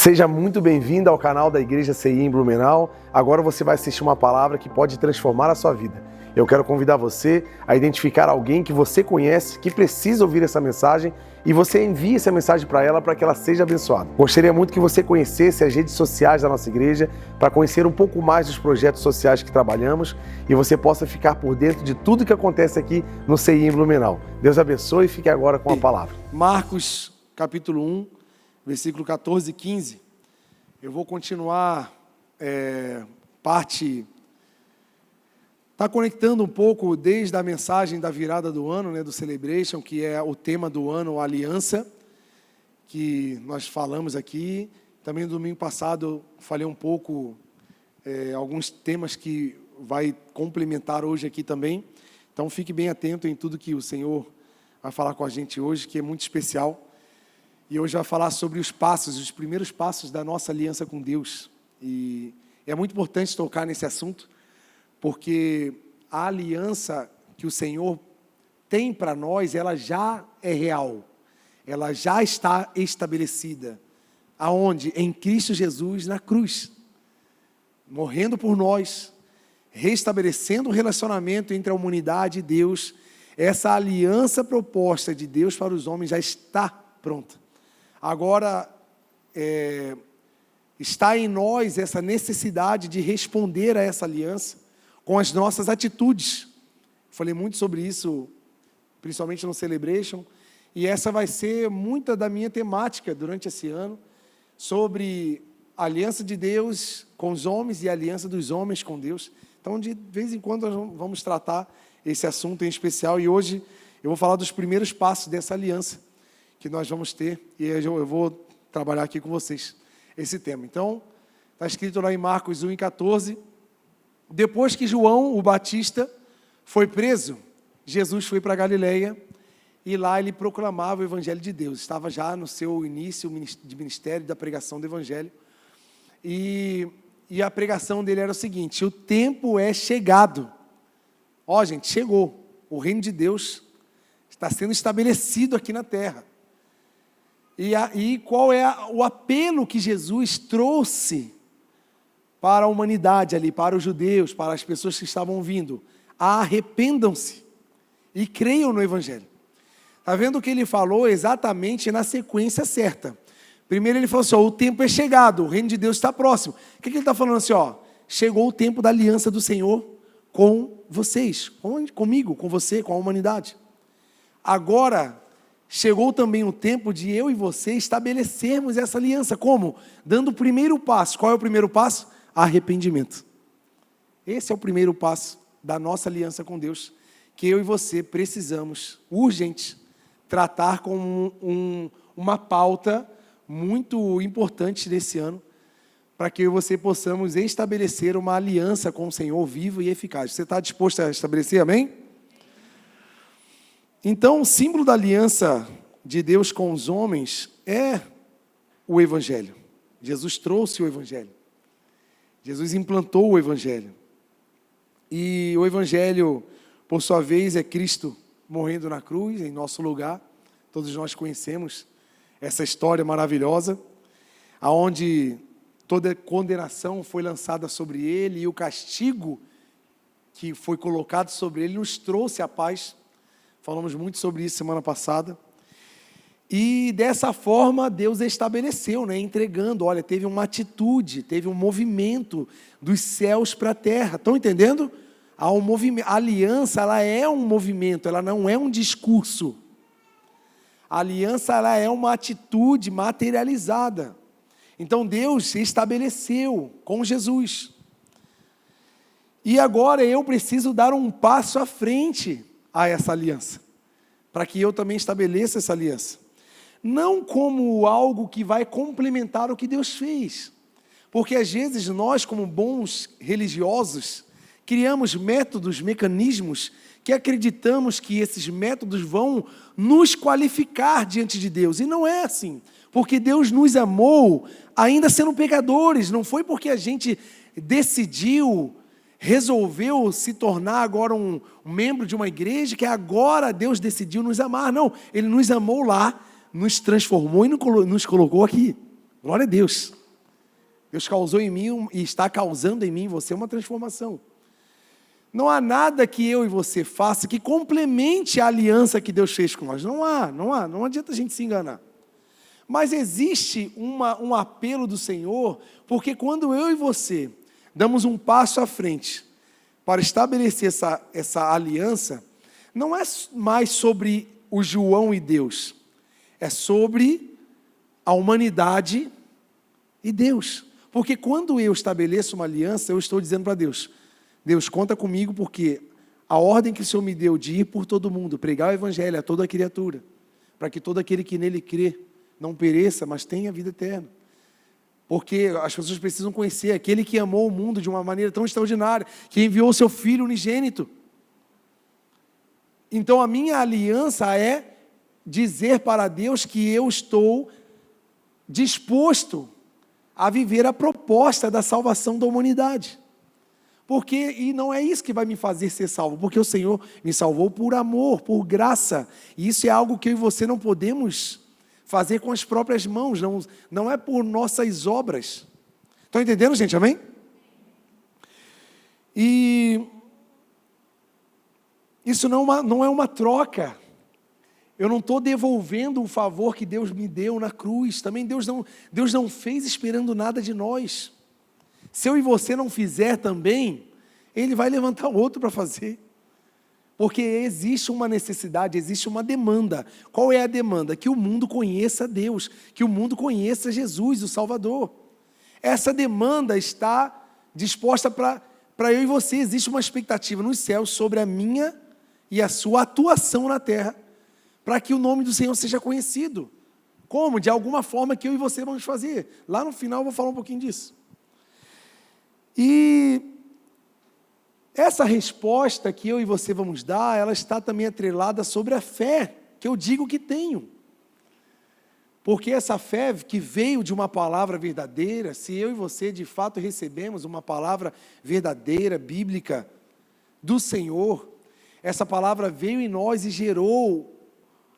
Seja muito bem-vindo ao canal da Igreja CI em Blumenau. Agora você vai assistir uma palavra que pode transformar a sua vida. Eu quero convidar você a identificar alguém que você conhece, que precisa ouvir essa mensagem, e você envie essa mensagem para ela para que ela seja abençoada. Gostaria muito que você conhecesse as redes sociais da nossa igreja para conhecer um pouco mais dos projetos sociais que trabalhamos e você possa ficar por dentro de tudo que acontece aqui no CI em Blumenau. Deus abençoe e fique agora com a palavra. Marcos, capítulo 1, versículo 14 e 15. Eu vou continuar Está conectando um pouco desde a mensagem da virada do ano, né, do Celebration, que é o tema do ano, a aliança, que nós falamos aqui. Também no domingo passado eu falei um pouco, alguns temas que vai complementar hoje aqui também. Então fique bem atento em tudo que o Senhor vai falar com a gente hoje, que é muito especial. E hoje vai falar sobre os primeiros passos da nossa aliança com Deus. E é muito importante tocar nesse assunto, porque a aliança que o Senhor tem para nós, ela já é real, ela já está estabelecida. Aonde? Em Cristo Jesus na cruz, morrendo por nós, restabelecendo o relacionamento entre a humanidade e Deus. Essa aliança proposta de Deus para os homens já está pronta. Agora, está em nós essa necessidade de responder a essa aliança com as nossas atitudes. Falei muito sobre isso, principalmente no Celebration, e essa vai ser muita da minha temática durante esse ano, sobre a aliança de Deus com os homens e a aliança dos homens com Deus. Então, de vez em quando, nós vamos tratar esse assunto em especial, e hoje eu vou falar dos primeiros passos dessa aliança que nós vamos ter, e eu vou trabalhar aqui com vocês esse tema. Então, está escrito lá em Marcos 1:14, depois que João, o Batista, foi preso, Jesus foi para Galileia, e lá ele proclamava o Evangelho de Deus. Estava já no seu início de ministério, da pregação do Evangelho, e a pregação dele era o seguinte: o tempo é chegado. Ó, gente, chegou. O reino de Deus está sendo estabelecido aqui na terra. E qual é o apelo que Jesus trouxe para a humanidade ali, para os judeus, para as pessoas que estavam vindo? Arrependam-se e creiam no Evangelho. Está vendo o que ele falou exatamente na sequência certa? Primeiro ele falou assim, ó, o tempo é chegado, o reino de Deus está próximo. O que ele está falando assim? Ó, chegou o tempo da aliança do Senhor com vocês, comigo, com você, com a humanidade. Agora, chegou também o tempo de eu e você estabelecermos essa aliança. Como? Dando o primeiro passo. Qual é o primeiro passo? Arrependimento. Esse é o primeiro passo da nossa aliança com Deus, que eu e você precisamos, urgente, tratar como uma pauta muito importante desse ano, para que eu e você possamos estabelecer uma aliança com o Senhor vivo e eficaz. Você está disposto a estabelecer, amém? Então, o símbolo da aliança de Deus com os homens é o Evangelho. Jesus trouxe o Evangelho. Jesus implantou o Evangelho. E o Evangelho, por sua vez, é Cristo morrendo na cruz, em nosso lugar. Todos nós conhecemos essa história maravilhosa, onde toda condenação foi lançada sobre ele e o castigo que foi colocado sobre ele nos trouxe a paz. Falamos muito sobre isso semana passada. E dessa forma Deus estabeleceu, né, entregando, olha, teve uma atitude, teve um movimento dos céus para a terra. Estão entendendo? Há um movimento. A aliança, ela é um movimento, ela não é um discurso. A aliança, ela é uma atitude materializada. Então Deus se estabeleceu com Jesus. E agora eu preciso dar um passo à frente a essa aliança, para que eu também estabeleça essa aliança. Não como algo que vai complementar o que Deus fez, porque às vezes nós, como bons religiosos, criamos métodos, mecanismos, que acreditamos que esses métodos vão nos qualificar diante de Deus, e não é assim, porque Deus nos amou ainda sendo pecadores. Não foi porque a gente resolveu se tornar agora um membro de uma igreja, que agora Deus decidiu nos amar. Não, Ele nos amou lá, nos transformou e nos colocou aqui. Glória a Deus. Deus causou em mim e está causando em mim e você uma transformação. Não há nada que eu e você faça que complemente a aliança que Deus fez com nós. Não adianta a gente se enganar. Mas existe um apelo do Senhor, porque quando eu e você damos um passo à frente para estabelecer essa aliança, não é mais sobre o João e Deus, é sobre a humanidade e Deus. Porque quando eu estabeleço uma aliança, eu estou dizendo para Deus, Deus, conta comigo, porque a ordem que o Senhor me deu de ir por todo mundo, pregar o Evangelho a toda criatura, para que todo aquele que nele crê não pereça, mas tenha vida eterna. Porque as pessoas precisam conhecer aquele que amou o mundo de uma maneira tão extraordinária, que enviou o seu Filho unigênito. Então a minha aliança é dizer para Deus que eu estou disposto a viver a proposta da salvação da humanidade. E não é isso que vai me fazer ser salvo, porque o Senhor me salvou por amor, por graça. E isso é algo que eu e você não podemos fazer com as próprias mãos, não é por nossas obras. Estão entendendo, gente? Amém? E isso não é uma troca. Eu não estou devolvendo o favor que Deus me deu na cruz. Também Deus não fez esperando nada de nós. Se eu e você não fizer também, Ele vai levantar outro para fazer. Porque existe uma necessidade, existe uma demanda. Qual é a demanda? Que o mundo conheça Deus, que o mundo conheça Jesus, o Salvador. Essa demanda está disposta para eu e você. Existe uma expectativa nos céus sobre a minha e a sua atuação na terra, para que o nome do Senhor seja conhecido. Como? De alguma forma que eu e você vamos fazer. Lá no final eu vou falar um pouquinho disso. E essa resposta que eu e você vamos dar, ela está também atrelada sobre a fé que eu digo que tenho. Porque essa fé que veio de uma palavra verdadeira, se eu e você de fato recebemos uma palavra verdadeira, bíblica, do Senhor, essa palavra veio em nós e gerou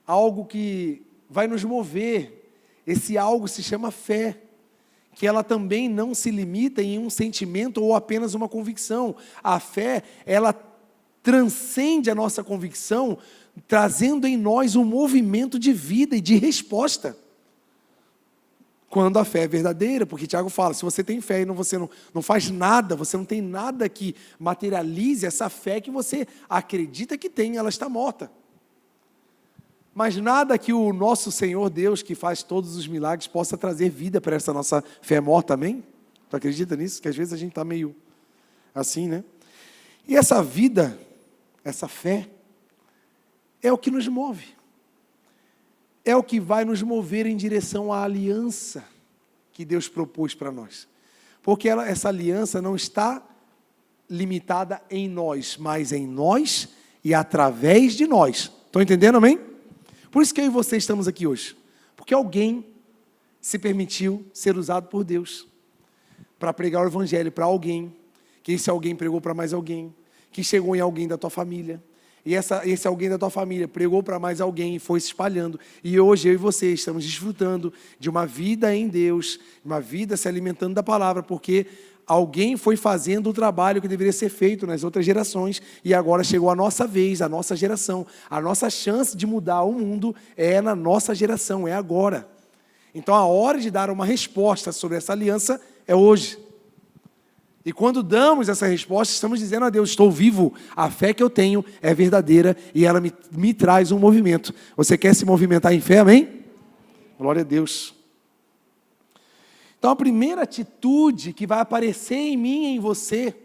algo que vai nos mover. Esse algo se chama fé, que ela também não se limita em um sentimento ou apenas uma convicção. A fé, ela transcende a nossa convicção, trazendo em nós um movimento de vida e de resposta. Quando a fé é verdadeira, porque Tiago fala, se você tem fé e você não faz nada, você não tem nada que materialize essa fé que você acredita que tem, ela está morta. Mas nada que o nosso Senhor Deus, que faz todos os milagres, possa trazer vida para essa nossa fé morta, amém? Tu acredita nisso? Que às vezes a gente está meio assim, né? E essa vida, essa fé, é o que nos move. É o que vai nos mover em direção à aliança que Deus propôs para nós. Porque essa aliança não está limitada em nós, mas em nós e através de nós. Estão entendendo, amém? Por isso que eu e você estamos aqui hoje. Porque alguém se permitiu ser usado por Deus para pregar o Evangelho para alguém, que esse alguém pregou para mais alguém, que chegou em alguém da tua família, e esse alguém da tua família pregou para mais alguém e foi se espalhando. E hoje eu e você estamos desfrutando de uma vida em Deus, uma vida se alimentando da palavra, porque alguém foi fazendo o trabalho que deveria ser feito nas outras gerações, e agora chegou a nossa vez, a nossa geração. A nossa chance de mudar o mundo é na nossa geração, é agora. Então a hora de dar uma resposta sobre essa aliança é hoje. E quando damos essa resposta, estamos dizendo a Deus, estou vivo, a fé que eu tenho é verdadeira e ela me traz um movimento. Você quer se movimentar em fé, amém? Glória a Deus. Então a primeira atitude que vai aparecer em mim e em você,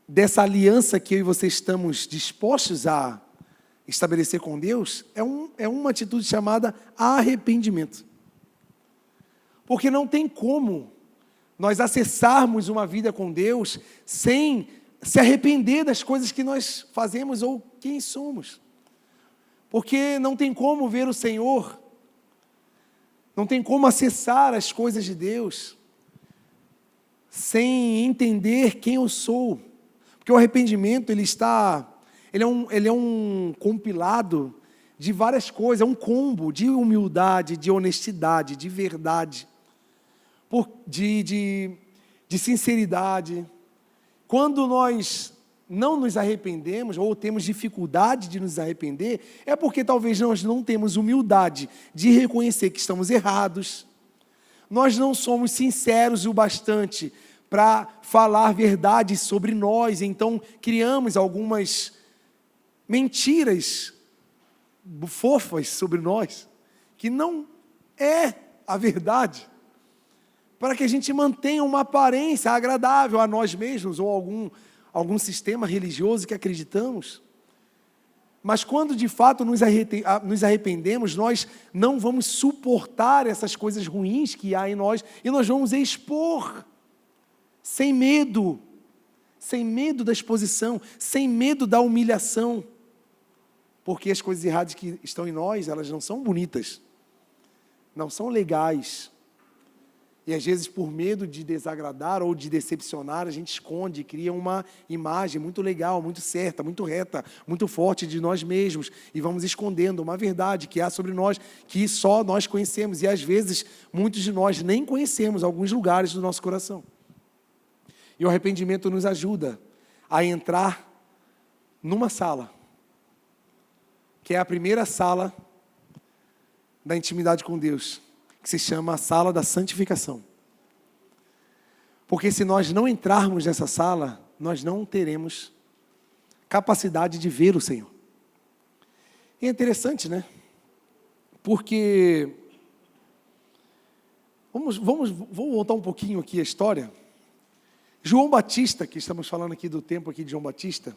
dessa aliança que eu e você estamos dispostos a estabelecer com Deus, é uma atitude chamada arrependimento. Porque não tem como nós acessarmos uma vida com Deus sem se arrepender das coisas que nós fazemos ou quem somos. Porque não tem como ver o Senhor, não tem como acessar as coisas de Deus sem entender quem eu sou. Porque o arrependimento, ele é um compilado de várias coisas, é um combo de humildade, de honestidade, de verdade, de sinceridade. Quando nós não nos arrependemos, ou temos dificuldade de nos arrepender, é porque talvez nós não temos humildade de reconhecer que estamos errados, nós não somos sinceros o bastante para falar verdades sobre nós, então criamos algumas mentiras fofas sobre nós, que não é a verdade, para que a gente mantenha uma aparência agradável a nós mesmos, ou algum sistema religioso que acreditamos. Mas quando de fato nos arrependemos, nós não vamos suportar essas coisas ruins que há em nós, e nós vamos expor, sem medo da exposição, sem medo da humilhação, porque as coisas erradas que estão em nós, elas não são bonitas, não são legais, e às vezes por medo de desagradar ou de decepcionar, a gente esconde, cria uma imagem muito legal, muito certa, muito reta, muito forte de nós mesmos, e vamos escondendo uma verdade que há sobre nós, que só nós conhecemos, e às vezes muitos de nós nem conhecemos alguns lugares do nosso coração. E o arrependimento nos ajuda a entrar numa sala, que é a primeira sala da intimidade com Deus, que se chama a sala da santificação. Porque se nós não entrarmos nessa sala, nós não teremos capacidade de ver o Senhor. E é interessante, né? Porque vou voltar um pouquinho aqui a história. João Batista, que estamos falando aqui do tempo aqui de João Batista,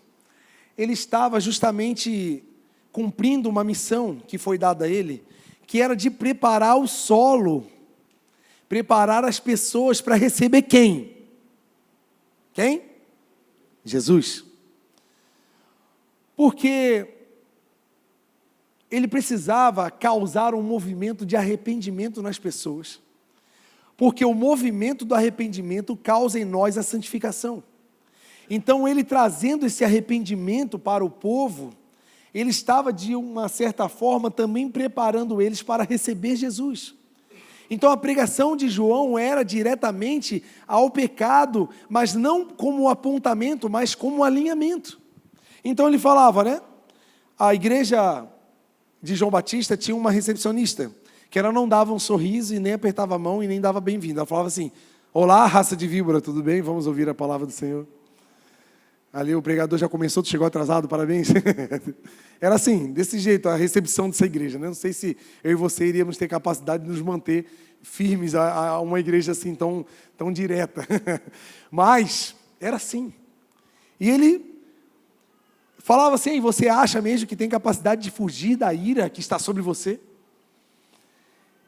ele estava justamente cumprindo uma missão que foi dada a ele, que era de preparar o solo, preparar as pessoas para receber quem? Quem? Jesus. Porque ele precisava causar um movimento de arrependimento nas pessoas, porque o movimento do arrependimento causa em nós a santificação. Então ele, trazendo esse arrependimento para o povo, ele estava de uma certa forma também preparando eles para receber Jesus. Então a pregação de João era diretamente ao pecado, mas não como apontamento, mas como alinhamento. Então ele falava, né? A igreja de João Batista tinha uma recepcionista, que ela não dava um sorriso e nem apertava a mão e nem dava bem-vindo. Ela falava assim: olá, raça de víbora, tudo bem? Vamos ouvir a palavra do Senhor. Ali o pregador já começou, tu chegou atrasado, parabéns. Era assim, desse jeito, a recepção dessa igreja, né? Não sei se eu e você iríamos ter capacidade de nos manter firmes a uma igreja assim tão direta. Mas era assim. E ele falava assim: você acha mesmo que tem capacidade de fugir da ira que está sobre você?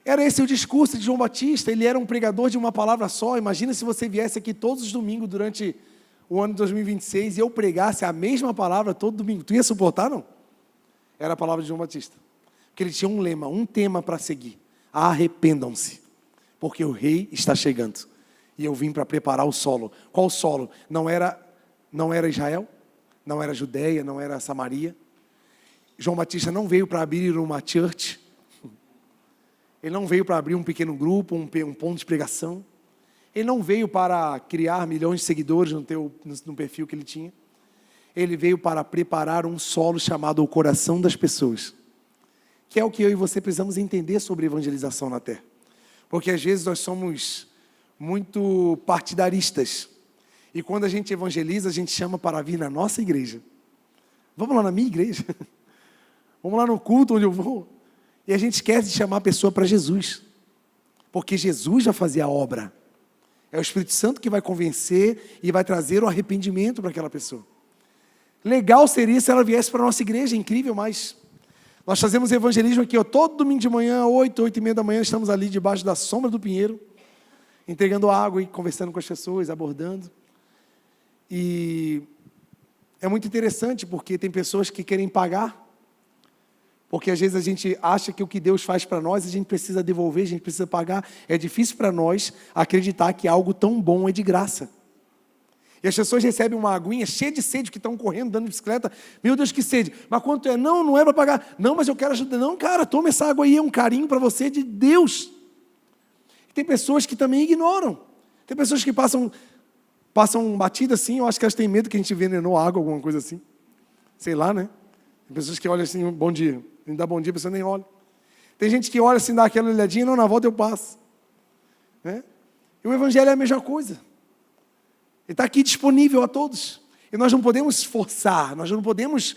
Era esse o discurso de João Batista. Ele era um pregador de uma palavra só. Imagina se você viesse aqui todos os domingos durante o ano de 2026 e eu pregasse a mesma palavra todo domingo. Tu ia suportar, não? Era a palavra de João Batista. Porque ele tinha um lema, um tema para seguir: arrependam-se, porque o rei está chegando. E eu vim para preparar o solo. Qual solo? Não era Israel, não era Judeia, não era Samaria. João Batista não veio para abrir uma church. Ele não veio para abrir um pequeno grupo, um ponto de pregação. Ele não veio para criar milhões de seguidores no perfil que ele tinha. Ele veio para preparar um solo chamado o coração das pessoas, que é o que eu e você precisamos entender sobre evangelização na terra. Porque às vezes nós somos muito partidaristas, e quando a gente evangeliza, a gente chama para vir na nossa igreja. Vamos lá na minha igreja? Vamos lá no culto onde eu vou? E a gente esquece de chamar a pessoa para Jesus, porque Jesus vai fazer a obra. É o Espírito Santo que vai convencer e vai trazer o arrependimento para aquela pessoa. Legal seria se ela viesse para a nossa igreja, incrível, mas nós fazemos evangelismo aqui, todo domingo de manhã, 8h30 da manhã, estamos ali debaixo da sombra do pinheiro, entregando água e conversando com as pessoas, abordando. E é muito interessante, porque tem pessoas que querem pagar, porque às vezes a gente acha que o que Deus faz para nós, a gente precisa devolver, a gente precisa pagar. É difícil para nós acreditar que algo tão bom é de graça. E as pessoas recebem uma aguinha cheia de sede, que estão correndo, dando bicicleta. Meu Deus, que sede. Mas quanto é? Não, não é para pagar. Não, mas eu quero ajudar. Não, cara, toma essa água aí, é um carinho para você de Deus. E tem pessoas que também ignoram. Tem pessoas que passam batida assim, eu acho que elas têm medo que a gente envenenou a água, alguma coisa assim. Sei lá, né? Tem pessoas que olham assim, bom dia. A gente dá bom dia, a pessoa nem olha. Tem gente que olha assim, dá aquela olhadinha, não, na volta eu passo. Né? E o Evangelho é a mesma coisa. Ele está aqui disponível a todos. E nós não podemos forçar, nós não podemos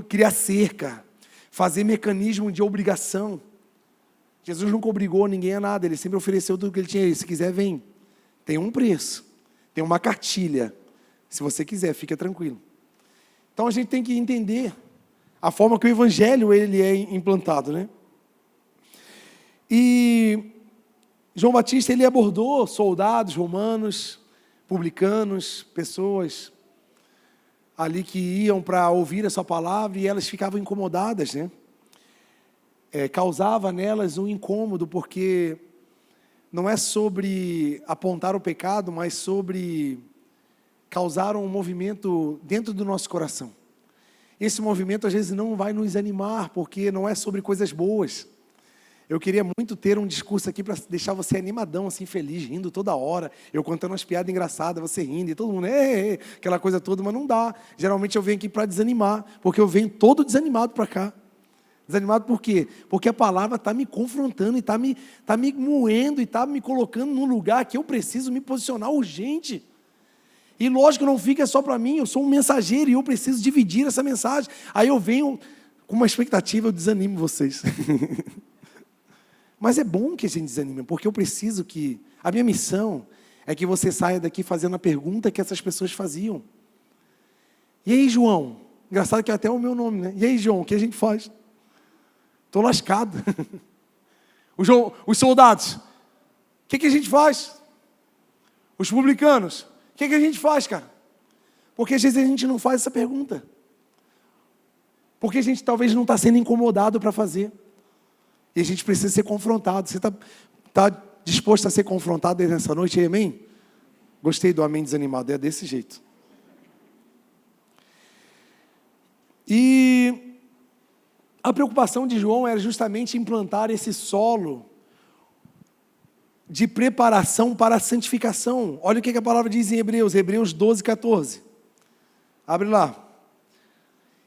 criar cerca, fazer mecanismo de obrigação. Jesus nunca obrigou ninguém a nada, ele sempre ofereceu tudo que ele tinha. Se quiser, vem. Tem um preço, tem uma cartilha. Se você quiser, fica tranquilo. Então a gente tem que entender a forma que o Evangelho ele é implantado, né? E João Batista ele abordou soldados romanos, publicanos, pessoas ali que iam para ouvir a sua palavra e elas ficavam incomodadas, né? Causava nelas um incômodo, porque não é sobre apontar o pecado, mas sobre causar um movimento dentro do nosso coração. Esse movimento às vezes não vai nos animar, porque não é sobre coisas boas. Eu queria muito ter um discurso aqui para deixar você animadão, assim, feliz, rindo toda hora. Eu contando umas piadas engraçadas, você rindo, e todo mundo, aquela coisa toda, mas não dá. Geralmente eu venho aqui para desanimar, porque eu venho todo desanimado para cá. Desanimado por quê? Porque a palavra está me confrontando, e está me moendo, e está me colocando num lugar que eu preciso me posicionar urgente. E lógico, não fica só para mim, eu sou um mensageiro, e eu preciso dividir essa mensagem. Aí eu venho com uma expectativa, eu desanimo vocês. Mas é bom que a gente desanime, porque eu preciso que... A minha missão é que você saia daqui fazendo a pergunta que essas pessoas faziam. E aí, João? Engraçado que é até o meu nome, né? E aí, João, o que a gente faz? Estou lascado. Os soldados, o que a gente faz? Os publicanos, o que a gente faz, cara? Porque às vezes a gente não faz essa pergunta. Porque a gente talvez não está sendo incomodado para fazer. E a gente precisa ser confrontado. Você está disposto a ser confrontado nessa noite? Amém? Gostei do amém desanimado, é desse jeito. E a preocupação de João era justamente implantar esse solo de preparação para a santificação. Olha o que a palavra diz em Hebreus 12, 14. Abre lá.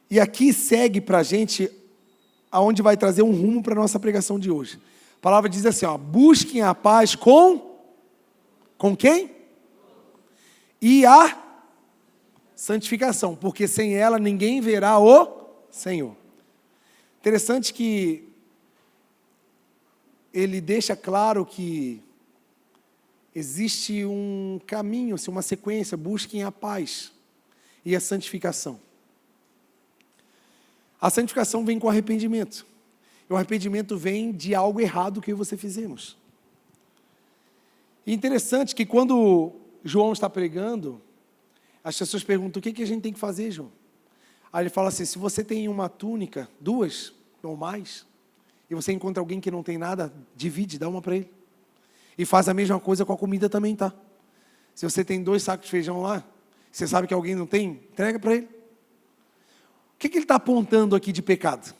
E aqui segue para a gente aonde vai trazer um rumo para a nossa pregação de hoje. A palavra diz assim, busquem a paz com quem? E a santificação, porque sem ela ninguém verá o Senhor. Interessante que ele deixa claro que existe um caminho, uma sequência, busquem a paz e a santificação. A santificação vem com arrependimento. E o arrependimento vem de algo errado que você fizemos. E interessante que quando João está pregando, as pessoas perguntam, o que a gente tem que fazer, João? Aí ele fala assim, se você tem uma túnica, 2 ou mais, e você encontra alguém que não tem nada, divide, dá uma para ele. E faz a mesma coisa com a comida também, tá? Se você tem 2 sacos de feijão lá, você sabe que alguém não tem, entrega para ele. O que ele está apontando aqui de pecado?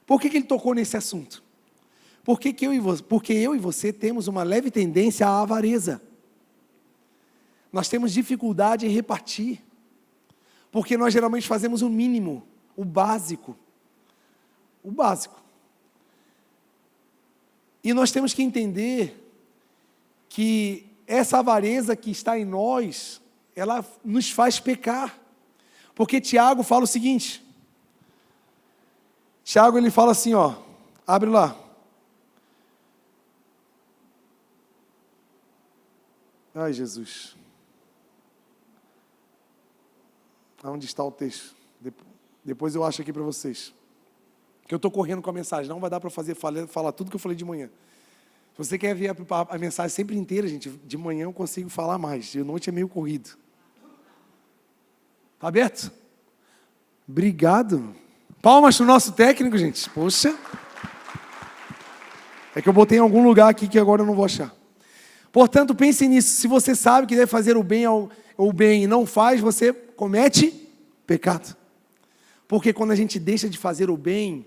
Por que ele tocou nesse assunto? Porque eu e você temos uma leve tendência à avareza. Nós temos dificuldade em repartir. Porque nós geralmente fazemos o mínimo, o básico. O básico. E nós temos que entender que essa avareza que está em nós, ela nos faz pecar. Porque Tiago fala o seguinte, Tiago ele fala assim, abre lá. Ai, Jesus. Onde está o texto? Depois eu acho aqui para vocês. Que eu estou correndo com a mensagem, não vai dar para falar tudo que eu falei de manhã. Se você quer ver a mensagem sempre inteira, gente, de manhã eu consigo falar mais, de noite é meio corrido. Está aberto? Obrigado. Palmas para o nosso técnico, gente. Poxa. É que eu botei em algum lugar aqui que agora eu não vou achar. Portanto, pense nisso. Se você sabe que deve fazer o bem o bem e não faz, você comete pecado. Porque quando a gente deixa de fazer o bem,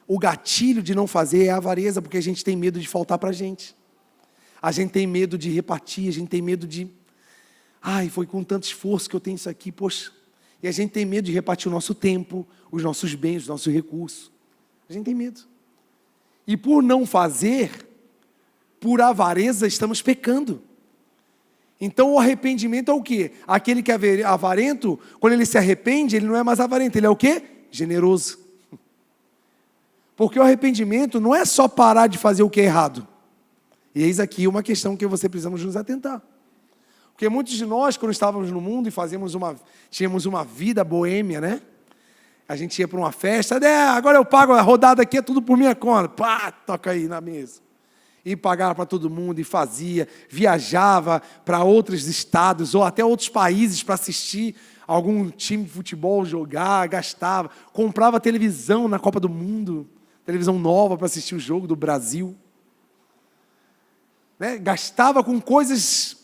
o gatilho de não fazer é a avareza, porque a gente tem medo de faltar para a gente. A gente tem medo de repartir, a gente tem medo de... Ai, foi com tanto esforço que eu tenho isso aqui, poxa. E a gente tem medo de repartir o nosso tempo, os nossos bens, os nossos recursos. A gente tem medo. E por não fazer, por avareza, estamos pecando. Então o arrependimento é o quê? Aquele que é avarento, quando ele se arrepende, ele não é mais avarento, ele é o quê? Generoso. Porque o arrependimento não é só parar de fazer o que é errado. E eis aqui uma questão que você precisamos nos atentar. Porque muitos de nós, quando estávamos no mundo e tínhamos uma vida boêmia, né? A gente ia para uma festa, agora eu pago a rodada aqui, é tudo por minha conta. Pá, toca aí na mesa. E pagava para todo mundo, e fazia, viajava para outros estados, ou até outros países para assistir algum time de futebol jogar, gastava, comprava televisão na Copa do Mundo, televisão nova para assistir o jogo do Brasil. Né? Gastava com coisas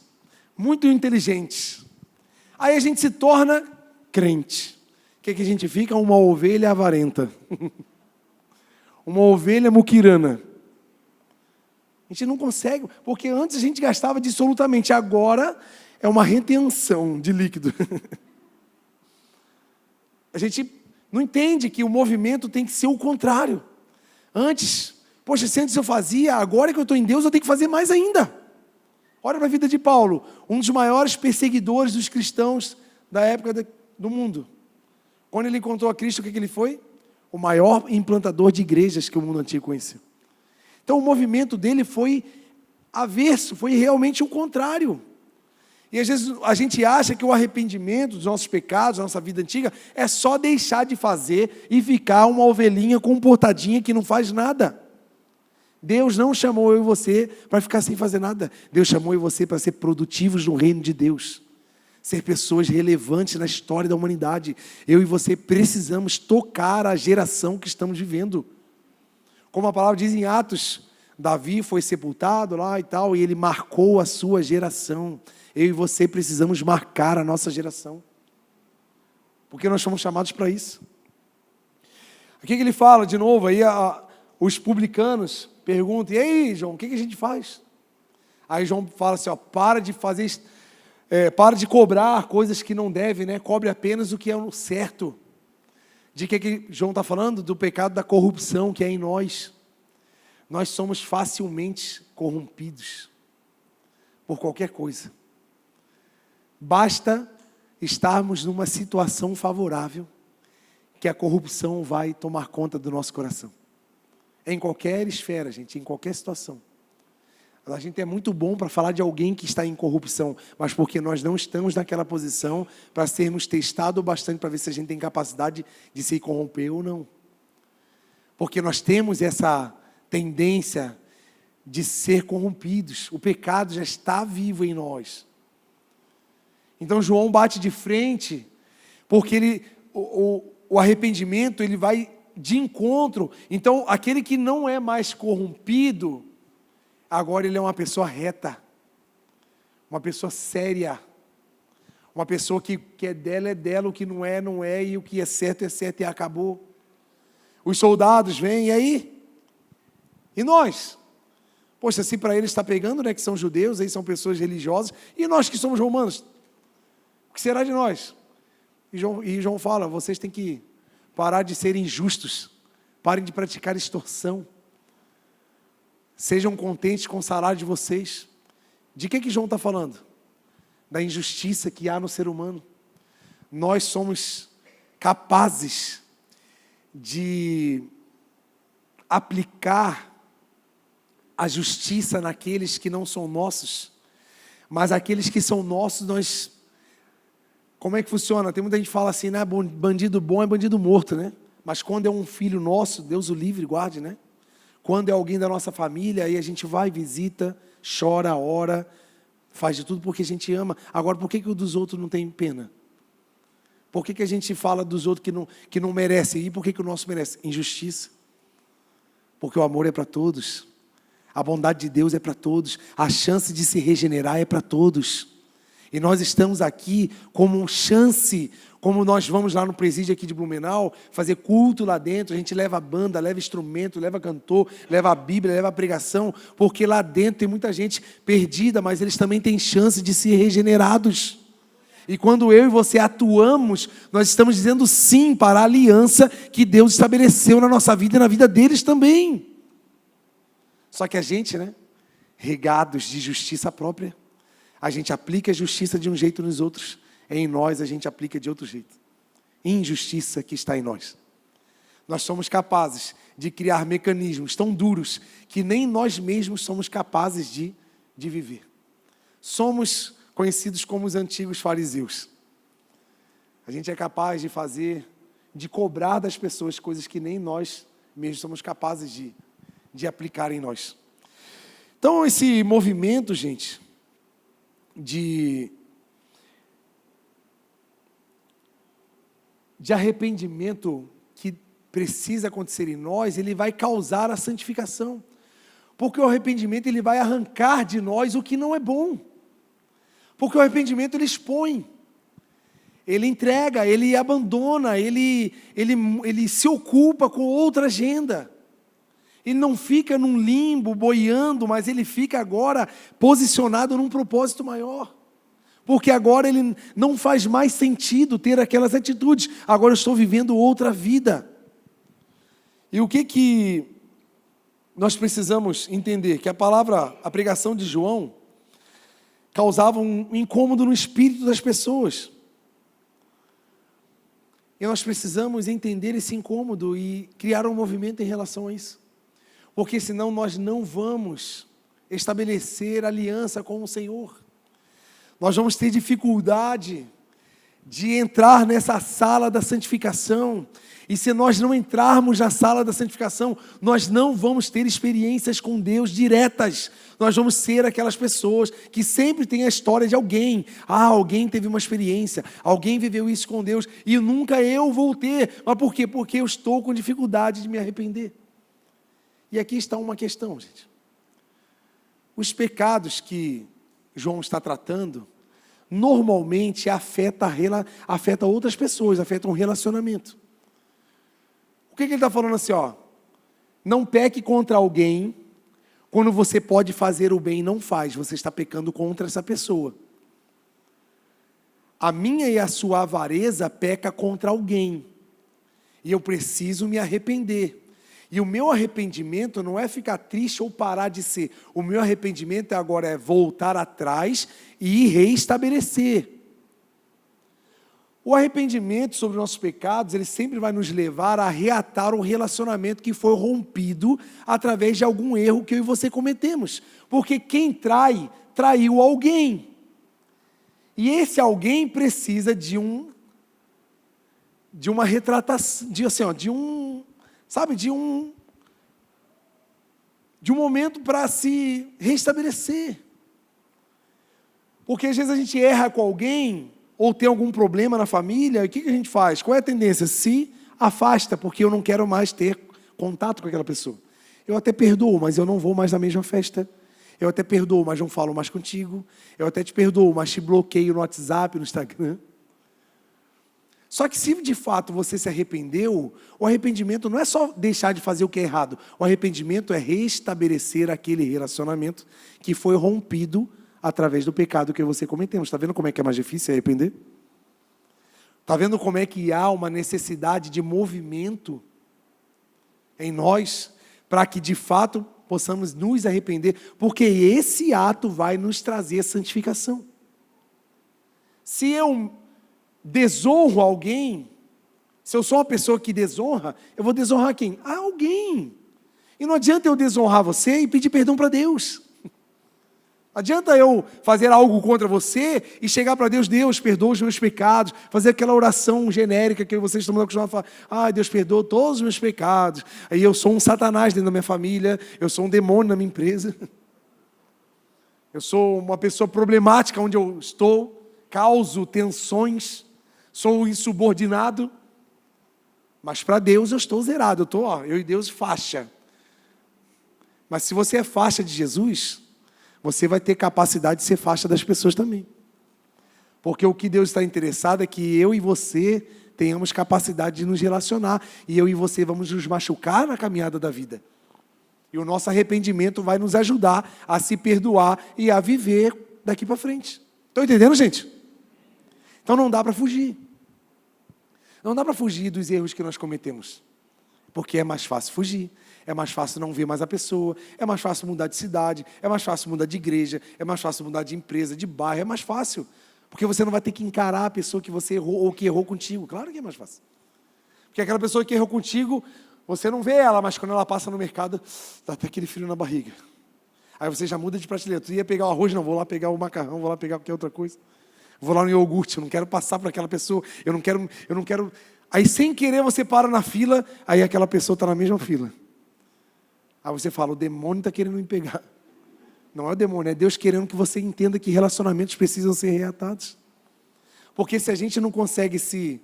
muito inteligentes. Aí a gente se torna crente. O que a gente fica? Uma ovelha avarenta. Uma ovelha muquirana. A gente não consegue, porque antes a gente gastava dissolutamente, agora é uma retenção de líquido. A gente não entende que o movimento tem que ser o contrário. Antes, poxa, se antes eu fazia, agora que eu estou em Deus eu tenho que fazer mais ainda. Olha para a vida de Paulo, um dos maiores perseguidores dos cristãos da época do mundo. Quando ele encontrou a Cristo, o que ele foi? O maior implantador de igrejas que o mundo antigo conheceu. Então o movimento dele foi avesso, foi realmente o contrário. E às vezes a gente acha que o arrependimento dos nossos pecados, da nossa vida antiga, é só deixar de fazer e ficar uma ovelhinha comportadinha que não faz nada. Deus não chamou eu e você para ficar sem fazer nada. Deus chamou eu e você para ser produtivos no reino de Deus. Ser pessoas relevantes na história da humanidade. Eu e você precisamos tocar a geração que estamos vivendo. Como a palavra diz em Atos, Davi foi sepultado lá e tal, e ele marcou a sua geração. Eu e você precisamos marcar a nossa geração. Porque nós somos chamados para isso. O que ele fala de novo? Aí os publicanos perguntam, e aí, João, o que a gente faz? Aí João fala assim, para de cobrar coisas que não deve, né? Cobre apenas o que é o certo. De que João está falando? Do pecado da corrupção que é em nós. Nós somos facilmente corrompidos por qualquer coisa. Basta estarmos numa situação favorável que a corrupção vai tomar conta do nosso coração. Em qualquer esfera, gente, em qualquer situação. A gente é muito bom para falar de alguém que está em corrupção, mas porque nós não estamos naquela posição para sermos testados bastante para ver se a gente tem capacidade de se corromper ou não. Porque nós temos essa tendência de ser corrompidos. O pecado já está vivo em nós. Então João bate de frente, porque o arrependimento ele vai de encontro. Então aquele que não é mais corrompido, agora ele é uma pessoa reta, uma pessoa séria, uma pessoa que é dela, o que não é, e o que é certo e acabou. Os soldados vêm, e aí? E nós? Poxa, se para eles está pegando, né, que são judeus, aí são pessoas religiosas, e nós que somos romanos? O que será de nós? E João fala, vocês têm que parar de ser injustos, parem de praticar extorsão, sejam contentes com o salário de vocês. De que João está falando? Da injustiça que há no ser humano. Nós somos capazes de aplicar a justiça naqueles que não são nossos, mas aqueles que são nossos, nós... Como é que funciona? Tem muita gente que fala assim, né? Bandido bom é bandido morto, né? Mas quando é um filho nosso, Deus o livre, guarde, né? Quando é alguém da nossa família, aí a gente vai, visita, chora, ora, faz de tudo porque a gente ama. Agora, por que o dos outros não tem pena? Por que a gente fala dos outros que não merecem? E por que o nosso merece? Injustiça. Porque o amor é para todos. A bondade de Deus é para todos. A chance de se regenerar é para todos. E nós estamos aqui como chance, como nós vamos lá no presídio aqui de Blumenau, fazer culto lá dentro, a gente leva banda, leva instrumento, leva cantor, leva a Bíblia, leva a pregação, porque lá dentro tem muita gente perdida, mas eles também têm chance de ser regenerados. E quando eu e você atuamos, nós estamos dizendo sim para a aliança que Deus estabeleceu na nossa vida e na vida deles também. Só que a gente, regados de justiça própria, a gente aplica a justiça de um jeito nos outros, em nós a gente aplica de outro jeito. Injustiça que está em nós. Nós somos capazes de criar mecanismos tão duros que nem nós mesmos somos capazes de viver. Somos conhecidos como os antigos fariseus. A gente é capaz de cobrar das pessoas coisas que nem nós mesmos somos capazes de aplicar em nós. Então, esse movimento, gente, de arrependimento que precisa acontecer em nós, ele vai causar a santificação. Porque o arrependimento, ele vai arrancar de nós o que não é bom. Porque o arrependimento, ele expõe, ele entrega, ele abandona, ele se ocupa com outra agenda. Ele não fica num limbo, boiando, mas ele fica agora posicionado num propósito maior. Porque agora ele não faz mais sentido ter aquelas atitudes. Agora eu estou vivendo outra vida. E o que nós precisamos entender? Que a pregação de João causava um incômodo no espírito das pessoas. E nós precisamos entender esse incômodo e criar um movimento em relação a isso. Porque senão nós não vamos estabelecer aliança com o Senhor. Nós vamos ter dificuldade de entrar nessa sala da santificação. E se nós não entrarmos na sala da santificação, nós não vamos ter experiências com Deus diretas. Nós vamos ser aquelas pessoas que sempre têm a história de alguém. Alguém teve uma experiência, alguém viveu isso com Deus e nunca eu vou ter. Mas por quê? Porque eu estou com dificuldade de me arrepender. E aqui está uma questão, gente. Os pecados que João está tratando, normalmente afeta outras pessoas, afeta um relacionamento. O que ele está falando assim, não peque contra alguém, quando você pode fazer o bem e não faz, você está pecando contra essa pessoa. A minha e a sua avareza peca contra alguém, e eu preciso me arrepender. E o meu arrependimento não é ficar triste ou parar de ser. O meu arrependimento agora é voltar atrás e reestabelecer. O arrependimento sobre nossos pecados, ele sempre vai nos levar a reatar um relacionamento que foi rompido através de algum erro que eu e você cometemos. Porque quem traiu alguém. E esse alguém precisa de uma retratação, de um momento para se restabelecer. Porque às vezes a gente erra com alguém, ou tem algum problema na família, e o que a gente faz? Qual é a tendência? Se afasta, porque eu não quero mais ter contato com aquela pessoa. Eu até perdoo, mas eu não vou mais na mesma festa. Eu até perdoo, mas não falo mais contigo. Eu até te perdoo, mas te bloqueio no WhatsApp, no Instagram. Só que se de fato você se arrependeu, o arrependimento não é só deixar de fazer o que é errado. O arrependimento é restabelecer aquele relacionamento que foi rompido através do pecado que você cometeu. Está vendo como é que é mais difícil se arrepender? Está vendo como é que há uma necessidade de movimento em nós para que de fato possamos nos arrepender? Porque esse ato vai nos trazer santificação. Se eu desonro alguém, se eu sou uma pessoa que desonra, eu vou desonrar quem? Alguém. E não adianta eu desonrar você e pedir perdão para Deus. Não adianta eu fazer algo contra você e chegar para Deus, Deus, perdoa os meus pecados, fazer aquela oração genérica que vocês estão acostumados a falar, Deus, perdoa todos os meus pecados. Aí eu sou um satanás dentro da minha família, eu sou um demônio na minha empresa, eu sou uma pessoa problemática onde eu estou, causo tensões, sou insubordinado, mas para Deus eu estou zerado, eu e Deus faixa. Mas se você é faixa de Jesus, você vai ter capacidade de ser faixa das pessoas também. Porque o que Deus está interessado é que eu e você tenhamos capacidade de nos relacionar. E eu e você vamos nos machucar na caminhada da vida. E o nosso arrependimento vai nos ajudar a se perdoar e a viver daqui para frente. Estão entendendo, gente? Então não dá para fugir. Não dá para fugir dos erros que nós cometemos. Porque é mais fácil fugir. É mais fácil não ver mais a pessoa. É mais fácil mudar de cidade. É mais fácil mudar de igreja. É mais fácil mudar de empresa, de bairro. É mais fácil. Porque você não vai ter que encarar a pessoa que você errou ou que errou contigo. Claro que é mais fácil. Porque aquela pessoa que errou contigo, você não vê ela, mas quando ela passa no mercado, dá até aquele frio na barriga. Aí você já muda de prateleira. Tu ia pegar o arroz, não, vou lá pegar o macarrão, vou lá pegar qualquer outra coisa. Vou lá no iogurte, eu não quero passar por aquela pessoa, eu não quero... Aí sem querer você para na fila, aí aquela pessoa está na mesma fila. Aí você fala, o demônio está querendo me pegar. Não é o demônio, é Deus querendo que você entenda que relacionamentos precisam ser reatados. Porque se a gente não consegue se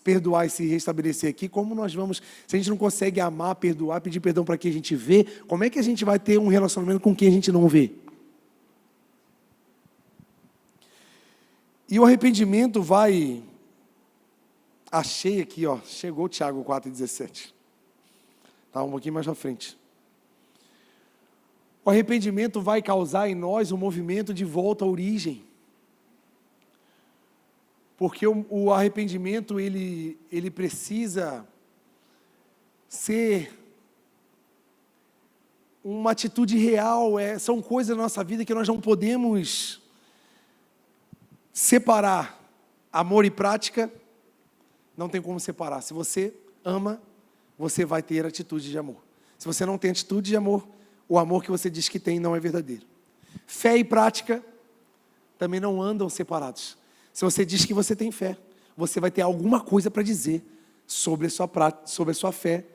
perdoar e se restabelecer aqui, como nós vamos... Se a gente não consegue amar, perdoar, pedir perdão para quem a gente vê, como é que a gente vai ter um relacionamento com quem a gente não vê? E o arrependimento vai... Achei aqui, ó, chegou o Tiago 4,17. Está um pouquinho mais à frente. O arrependimento vai causar em nós um movimento de volta à origem. Porque o arrependimento, ele precisa ser uma atitude real. São coisas na nossa vida que nós não podemos separar. Amor e prática, não tem como separar. Se você ama, você vai ter atitude de amor. Se você não tem atitude de amor, o amor que você diz que tem não é verdadeiro. Fé e prática também não andam separados. Se você diz que você tem fé, você vai ter alguma coisa para dizer sobre a sua fé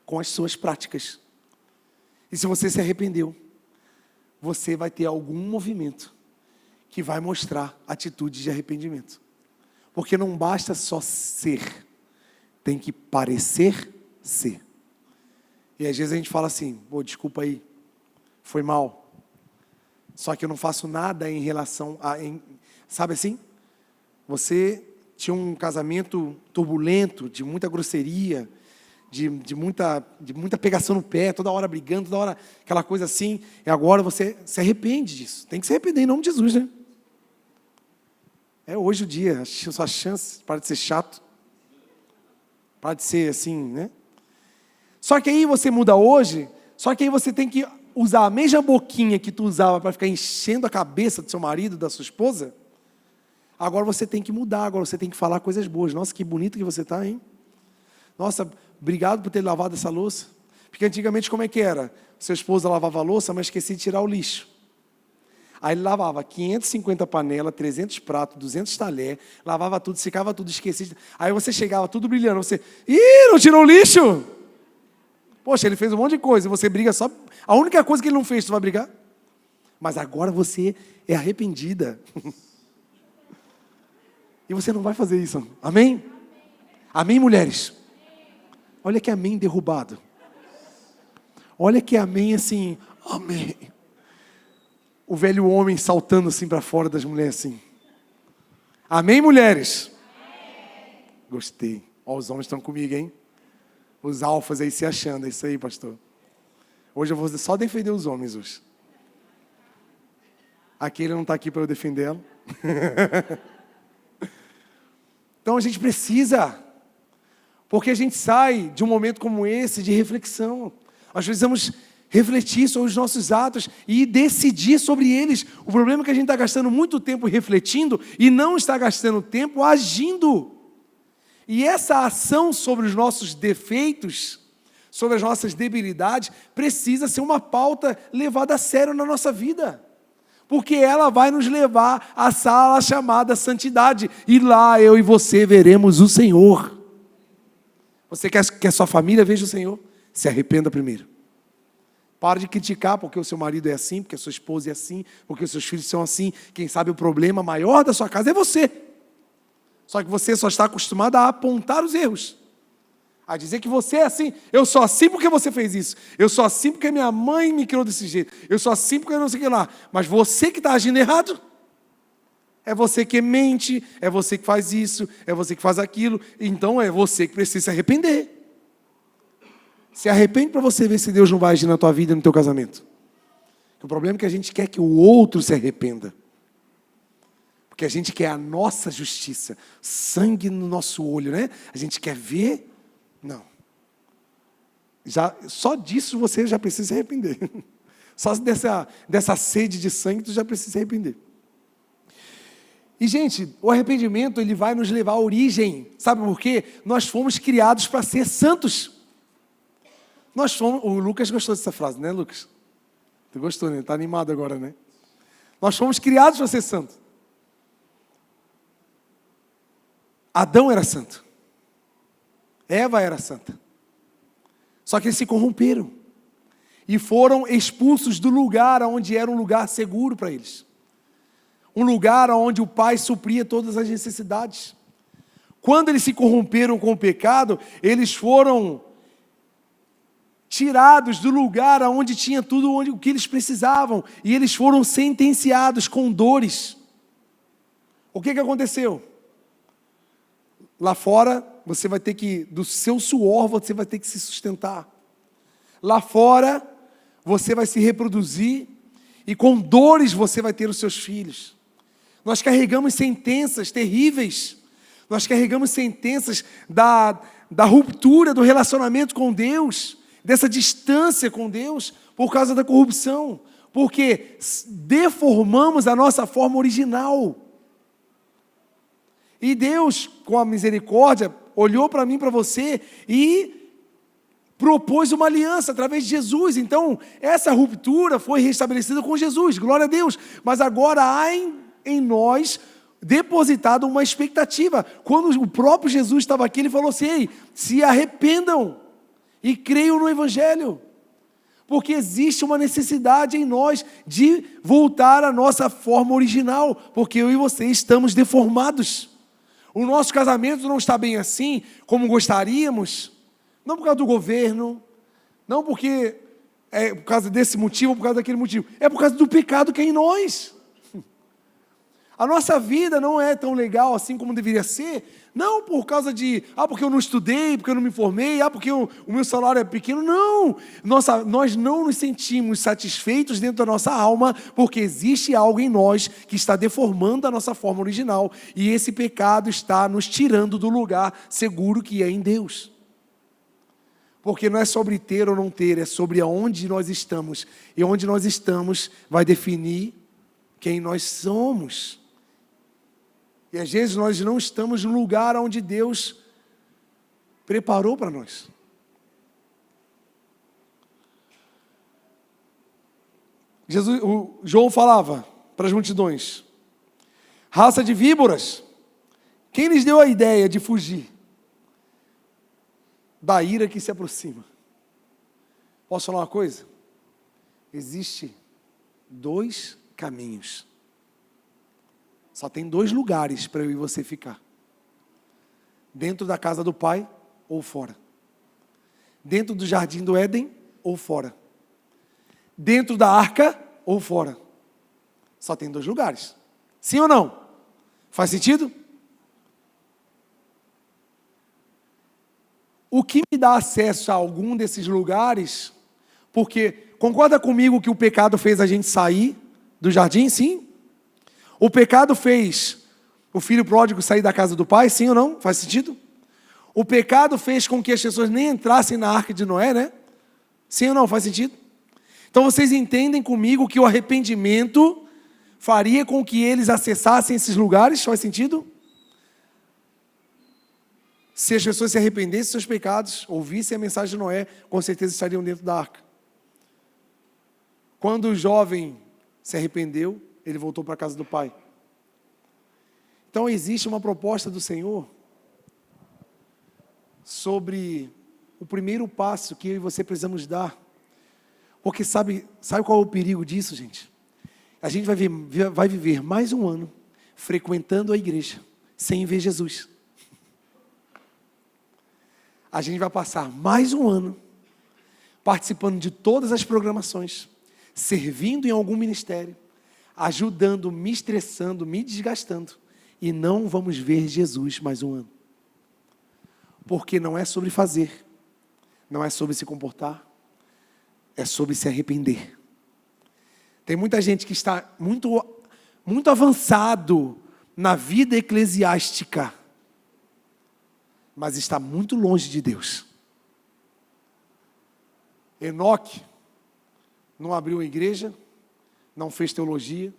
com as suas práticas. E se você se arrependeu, você vai ter algum movimento que vai mostrar atitude de arrependimento. Porque não basta só ser, tem que parecer ser. E às vezes a gente fala assim, desculpa aí, foi mal. Só que eu não faço nada em relação a... sabe assim? Você tinha um casamento turbulento, de muita grosseria, de muita pegação no pé, toda hora brigando, toda hora aquela coisa assim, e agora você se arrepende disso. Tem que se arrepender em nome de Jesus, né? É hoje o dia, a sua chance, para de ser chato, para de ser assim, né? Só que aí você muda hoje, só que aí você tem que usar a mesma boquinha que tu usava para ficar enchendo a cabeça do seu marido, da sua esposa. Agora você tem que mudar, agora você tem que falar coisas boas. Nossa, que bonito que você está, hein? Nossa, obrigado por ter lavado essa louça. Porque antigamente como é que era? Sua esposa lavava a louça, mas esquecia de tirar o lixo. Aí ele lavava 550 panelas, 300 pratos, 200 talheres, lavava tudo, secava tudo, esquecia. Aí você chegava tudo brilhando, você... Ih, não tirou o lixo? Poxa, ele fez um monte de coisa, você briga só... A única coisa que ele não fez, tu vai brigar? Mas agora você é arrependida. E você não vai fazer isso. Amém? Amém, mulheres? Olha que amém derrubado. Olha que amém assim. Amém. O velho homem saltando assim para fora das mulheres assim. Amém, mulheres? Amém. Gostei. Ó, os homens estão comigo, hein? Os alfas aí se achando. É isso aí, pastor. Hoje eu vou só defender os homens hoje. Aquele não está aqui para eu defendê-lo. Então a gente precisa, porque a gente sai de um momento como esse de reflexão. Nós precisamos refletir sobre os nossos atos e decidir sobre eles. O problema é que a gente está gastando muito tempo refletindo e não está gastando tempo agindo. E essa ação sobre os nossos defeitos, sobre as nossas debilidades, precisa ser uma pauta levada a sério na nossa vida. Porque ela vai nos levar à sala chamada santidade. E lá eu e você veremos o Senhor. Você quer que a sua família veja o Senhor? Se arrependa primeiro. Para de criticar porque o seu marido é assim, porque a sua esposa é assim, porque os seus filhos são assim. Quem sabe o problema maior da sua casa é você. Só que você só está acostumado a apontar os erros. A dizer que você é assim. Eu sou assim porque você fez isso. Eu sou assim porque minha mãe me criou desse jeito. Eu sou assim porque eu não sei o que lá. Mas você que está agindo errado, É você que mente, é você que faz isso, é você que faz aquilo. Então é você que precisa se arrepender. Se arrepende para você ver se Deus não vai agir na tua vida e no teu casamento. O problema é que a gente quer que o outro se arrependa. Porque a gente quer a nossa justiça. Sangue no nosso olho, né? A gente quer ver. Não. Só disso você já precisa se arrepender. Só dessa sede de sangue tu já precisa se arrepender. E, gente, o arrependimento ele vai nos levar à origem. Sabe por quê? Nós fomos criados para ser santos. O Lucas gostou dessa frase, né, Lucas? Tu gostou, né? Está animado agora, né? Nós fomos criados para ser santos. Adão era santo. Eva era santa. Só que eles se corromperam. E foram expulsos do lugar onde era um lugar seguro para eles. Um lugar onde o Pai supria todas as necessidades. Quando eles se corromperam com o pecado, eles foram tirados do lugar onde tinha tudo o que eles precisavam. E eles foram sentenciados com dores. O que aconteceu? Lá fora, você vai ter que, do seu suor, você vai ter que se sustentar. Lá fora, você vai se reproduzir e com dores você vai ter os seus filhos. Nós carregamos sentenças terríveis. Nós carregamos sentenças da ruptura do relacionamento com Deus, dessa distância com Deus, por causa da corrupção. Porque deformamos a nossa forma original. E Deus, com a misericórdia, olhou para mim, para você, e propôs uma aliança através de Jesus. Então, essa ruptura foi restabelecida com Jesus, glória a Deus. Mas agora há em nós depositado uma expectativa. Quando o próprio Jesus estava aqui, ele falou assim: ei, se arrependam e creiam no Evangelho. Porque existe uma necessidade em nós de voltar à nossa forma original, porque eu e você estamos deformados. O nosso casamento não está bem assim, como gostaríamos, não por causa do governo, não porque é por causa desse motivo ou por causa daquele motivo, é por causa do pecado que é em nós. A nossa vida não é tão legal assim como deveria ser, não por causa de, porque eu não estudei, porque eu não me formei, porque o meu salário é pequeno, não. Nós não nos sentimos satisfeitos dentro da nossa alma, porque existe algo em nós que está deformando a nossa forma original, e esse pecado está nos tirando do lugar seguro que é em Deus. Porque não é sobre ter ou não ter, é sobre aonde nós estamos, e onde nós estamos vai definir quem nós somos. E às vezes nós não estamos no lugar onde Deus preparou para nós. João falava para as multidões: raça de víboras, quem lhes deu a ideia de fugir da ira que se aproxima? Posso falar uma coisa? Existe 2 caminhos. Só tem 2 lugares para eu e você ficar: dentro da casa do Pai ou fora, dentro do jardim do Éden ou fora, dentro da arca ou fora. Só tem 2 lugares. Sim ou não? Faz sentido? O que me dá acesso a algum desses lugares? Porque concorda comigo que o pecado fez a gente sair do jardim? Sim. O pecado fez o filho pródigo sair da casa do pai, sim ou não? Faz sentido? O pecado fez com que as pessoas nem entrassem na arca de Noé, né? Sim ou não? Faz sentido? Então vocês entendem comigo que o arrependimento faria com que eles acessassem esses lugares? Faz sentido? Se as pessoas se arrependessem dos seus pecados, ouvissem a mensagem de Noé, com certeza estariam dentro da arca. Quando o jovem se arrependeu, ele voltou para a casa do pai. Então existe uma proposta do Senhor sobre o primeiro passo que eu e você precisamos dar. Porque sabe qual é o perigo disso, gente? A gente vai viver mais um ano frequentando a igreja sem ver Jesus. A gente vai passar mais um ano participando de todas as programações, servindo em algum ministério, ajudando, me estressando, me desgastando, e não vamos ver Jesus mais um ano. Porque não é sobre fazer, não é sobre se comportar, é sobre se arrepender. Tem muita gente que está muito avançado na vida eclesiástica, mas está muito longe de Deus. Enoque não abriu uma igreja, não fez teologia,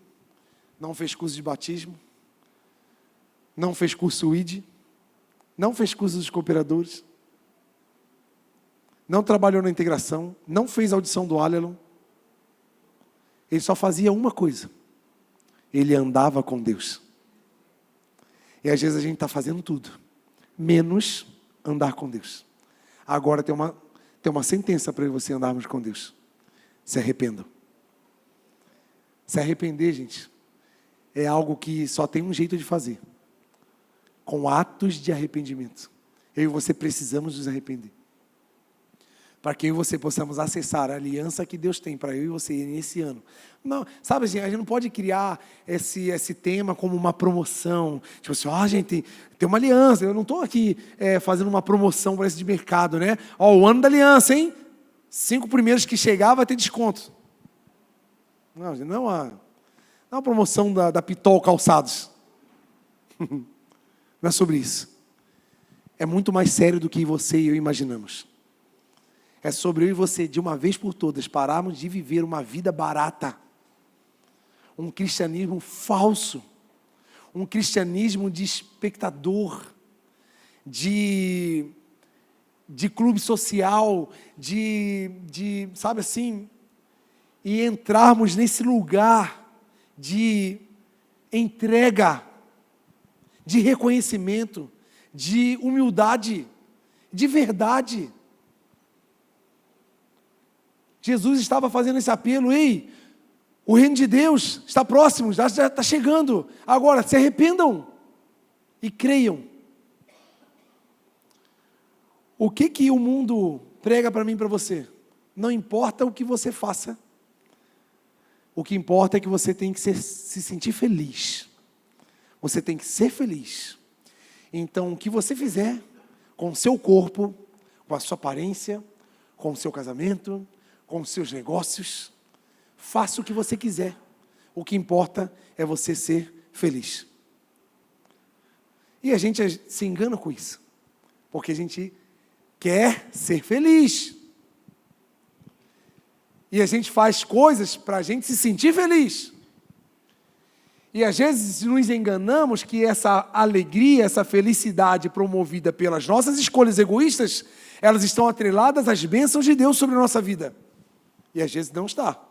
não fez curso de batismo, não fez curso ID, não fez curso dos cooperadores, não trabalhou na integração, não fez audição do Allelon. Ele só fazia uma coisa: ele andava com Deus. E às vezes a gente está fazendo tudo, menos andar com Deus. Agora tem uma sentença para você andarmos com Deus: se arrependam. Se arrepender, gente, é algo que só tem um jeito de fazer: com atos de arrependimento. Eu e você precisamos nos arrepender, para que eu e você possamos acessar a aliança que Deus tem para eu e você nesse ano. Não, sabe, a gente não pode criar esse tema como uma promoção. Tipo assim, gente, tem uma aliança. Eu não estou aqui fazendo uma promoção para esse de mercado, né? O ano da aliança, hein? 5 primeiros que chegar vai ter desconto. Não, gente, não é uma promoção da Pitol Calçados. Não é sobre isso. É muito mais sério do que você e eu imaginamos. É sobre eu e você, de uma vez por todas, pararmos de viver uma vida barata. Um cristianismo falso. Um cristianismo de espectador. De clube social. Sabe assim? E entrarmos nesse lugar de entrega, de reconhecimento, de humildade, de verdade. Jesus estava fazendo esse apelo: ei, o reino de Deus está próximo, já está chegando. Agora, se arrependam e creiam. O que o mundo prega para mim e para você? Não importa o que você faça. O que importa é que você tem que se sentir feliz. Você tem que ser feliz. Então, o que você fizer com o seu corpo, com a sua aparência, com o seu casamento, com os seus negócios, faça o que você quiser. O que importa é você ser feliz. E a gente se engana com isso, porque a gente quer ser feliz. E a gente faz coisas para a gente se sentir feliz. E às vezes nos enganamos que essa alegria, essa felicidade promovida pelas nossas escolhas egoístas, elas estão atreladas às bênçãos de Deus sobre a nossa vida. E às vezes não está.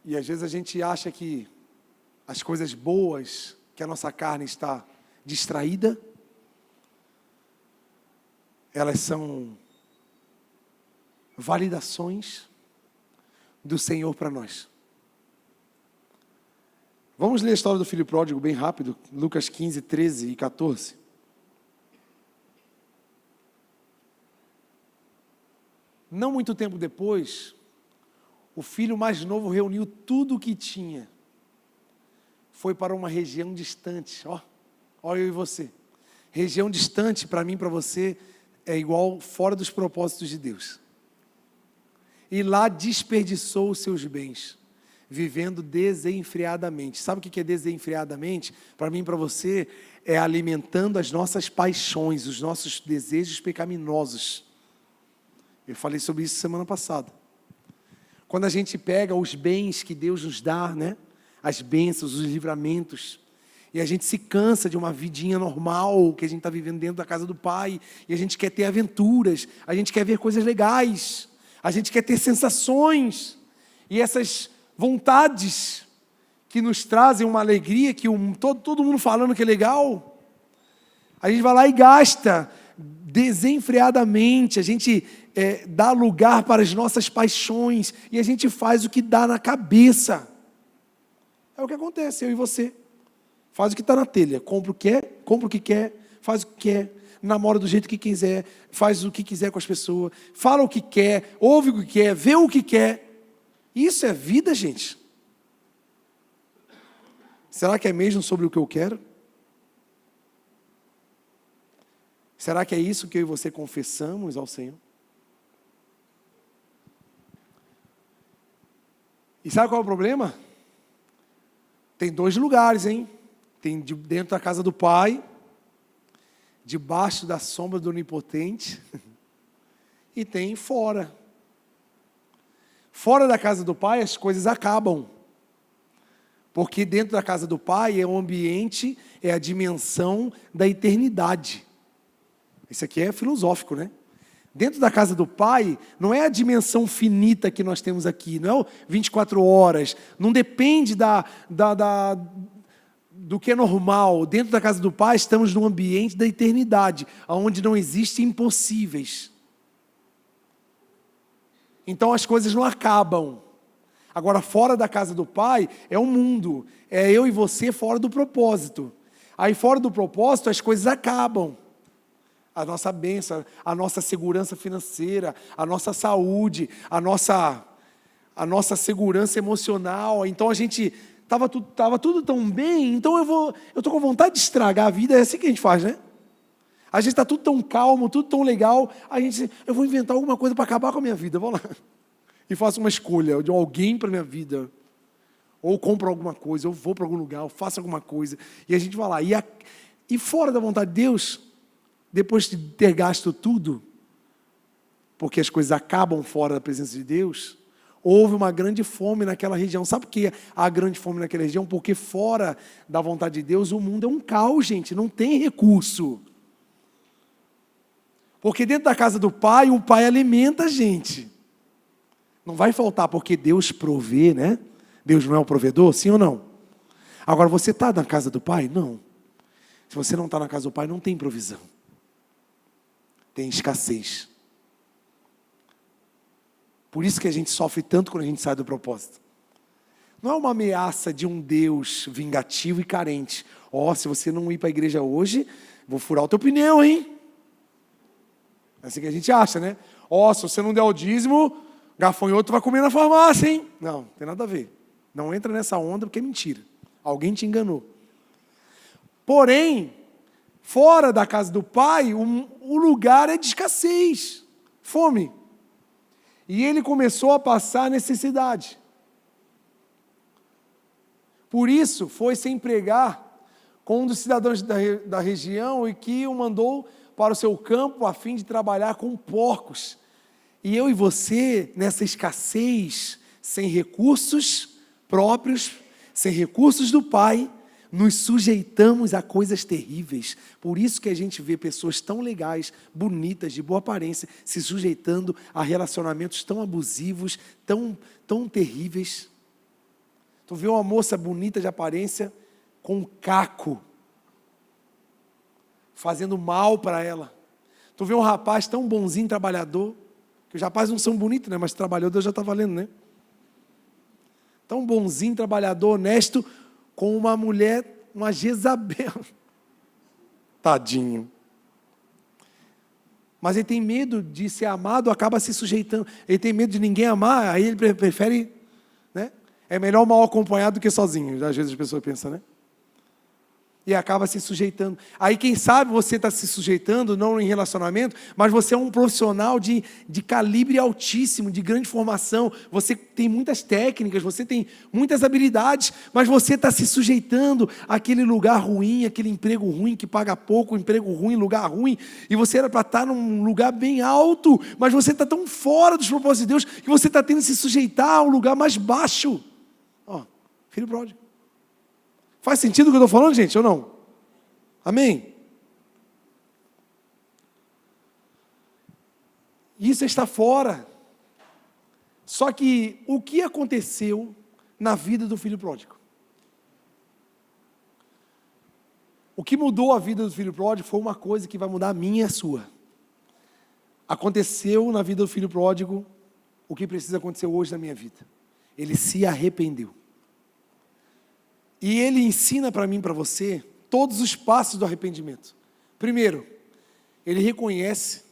E às vezes a gente acha que as coisas boas, que a nossa carne está distraída, elas são validações do Senhor para nós. Vamos ler a história do filho pródigo bem rápido, Lucas 15, 13 e 14. Não muito tempo depois, o filho mais novo reuniu tudo o que tinha. Foi para uma região distante. Olha eu e você. Região distante, para mim e para você, é igual fora dos propósitos de Deus. E lá desperdiçou os seus bens, vivendo desenfreadamente. Sabe o que é desenfreadamente? Para mim e para você, é alimentando as nossas paixões, os nossos desejos pecaminosos. Eu falei sobre isso semana passada. Quando a gente pega os bens que Deus nos dá, né? As bênçãos, os livramentos, e a gente se cansa de uma vidinha normal que a gente está vivendo dentro da casa do Pai, e a gente quer ter aventuras, a gente quer ver coisas legais, a gente quer ter sensações, e essas vontades que nos trazem uma alegria, que todo mundo falando que é legal, a gente vai lá e gasta desenfreadamente, a gente dá lugar para as nossas paixões, e a gente faz o que dá na cabeça. É o que acontece, eu e você. Faz o que está na telha, compra o que quer, faz o que quer. namora do jeito que quiser, faz o que quiser com as pessoas, fala o que quer, ouve o que quer, vê o que quer. Isso é vida, gente. Será que é mesmo sobre o que eu quero? Será que é isso que eu e você confessamos ao Senhor? E sabe qual é o problema? Tem 2 lugares, hein? Tem dentro da casa do Pai, debaixo da sombra do Onipotente, e tem fora. Fora da casa do Pai as coisas acabam. Porque dentro da casa do Pai é o ambiente, é a dimensão da eternidade. Isso aqui é filosófico, né? Dentro da casa do Pai, não é a dimensão finita que nós temos aqui, não é o 24 horas, não depende do que é normal. Dentro da casa do Pai, estamos num ambiente da eternidade, onde não existem impossíveis. Então as coisas não acabam. Agora, fora da casa do Pai, é o mundo, é eu e você fora do propósito. Aí fora do propósito, as coisas acabam. A nossa bênção, a nossa segurança financeira, a nossa saúde, a nossa segurança emocional. Então a gente estava tudo tão bem, então eu estou com vontade de estragar a vida, é assim que a gente faz, né? A gente está tudo tão calmo, tudo tão legal, eu vou inventar alguma coisa para acabar com a minha vida, vou lá. E faço uma escolha de alguém para a minha vida. Ou compro alguma coisa, ou vou para algum lugar, ou faço alguma coisa. E a gente vai lá. E fora da vontade de Deus, depois de ter gasto tudo, porque as coisas acabam fora da presença de Deus, houve uma grande fome naquela região. Sabe por que há grande fome naquela região? Porque fora da vontade de Deus, o mundo é um caos, gente, não tem recurso. Porque dentro da casa do Pai, o Pai alimenta a gente. Não vai faltar, porque Deus provê, né? Deus não é o provedor, sim ou não? Agora, você está na casa do Pai? Não. Se você não está na casa do Pai, não tem provisão. Tem escassez. Por isso que a gente sofre tanto quando a gente sai do propósito. Não é uma ameaça de um Deus vingativo e carente. Se você não ir para a igreja hoje, vou furar o teu pneu, hein? É assim que a gente acha, né? Se você não der o dízimo, gafanhoto vai comer na farmácia, hein? Não tem nada a ver. Não entra nessa onda porque é mentira. Alguém te enganou. Porém, fora da casa do Pai, o lugar é de escassez, fome. E ele começou a passar necessidade. Por isso, foi se empregar com um dos cidadãos da região e que o mandou para o seu campo a fim de trabalhar com porcos. E eu e você, nessa escassez, sem recursos próprios, sem recursos do Pai, nos sujeitamos a coisas terríveis. Por isso que a gente vê pessoas tão legais, bonitas, de boa aparência, se sujeitando a relacionamentos tão abusivos, tão terríveis. Tu vê uma moça bonita de aparência com um caco, fazendo mal para ela. Tu vê um rapaz tão bonzinho, trabalhador, que os rapazes não são bonitos, né? Mas trabalhador já está valendo, né? Tão bonzinho, trabalhador, honesto, com uma mulher, uma Jezabel. Tadinho. Mas ele tem medo de ser amado, acaba se sujeitando. Ele tem medo de ninguém amar, aí ele prefere, né? É melhor mal acompanhado do que sozinho. Às vezes as pessoas pensam, né? E acaba se sujeitando. Aí quem sabe você está se sujeitando, não em relacionamento, mas você é um profissional de calibre altíssimo, de grande formação, você tem muitas técnicas, você tem muitas habilidades, mas você está se sujeitando àquele lugar ruim, aquele emprego ruim que paga pouco, emprego ruim, lugar ruim, e você era para estar num lugar bem alto, mas você está tão fora dos propósitos de Deus, que você está tendo que se sujeitar a um lugar mais baixo. Filho pródigo. Faz sentido o que eu estou falando, gente, ou não? Amém? Isso está fora. Só que o que aconteceu na vida do filho pródigo? O que mudou a vida do filho pródigo foi uma coisa que vai mudar a minha e a sua. Aconteceu na vida do filho pródigo o que precisa acontecer hoje na minha vida. Ele se arrependeu. E ele ensina para mim e para você todos os passos do arrependimento. Primeiro, ele reconhece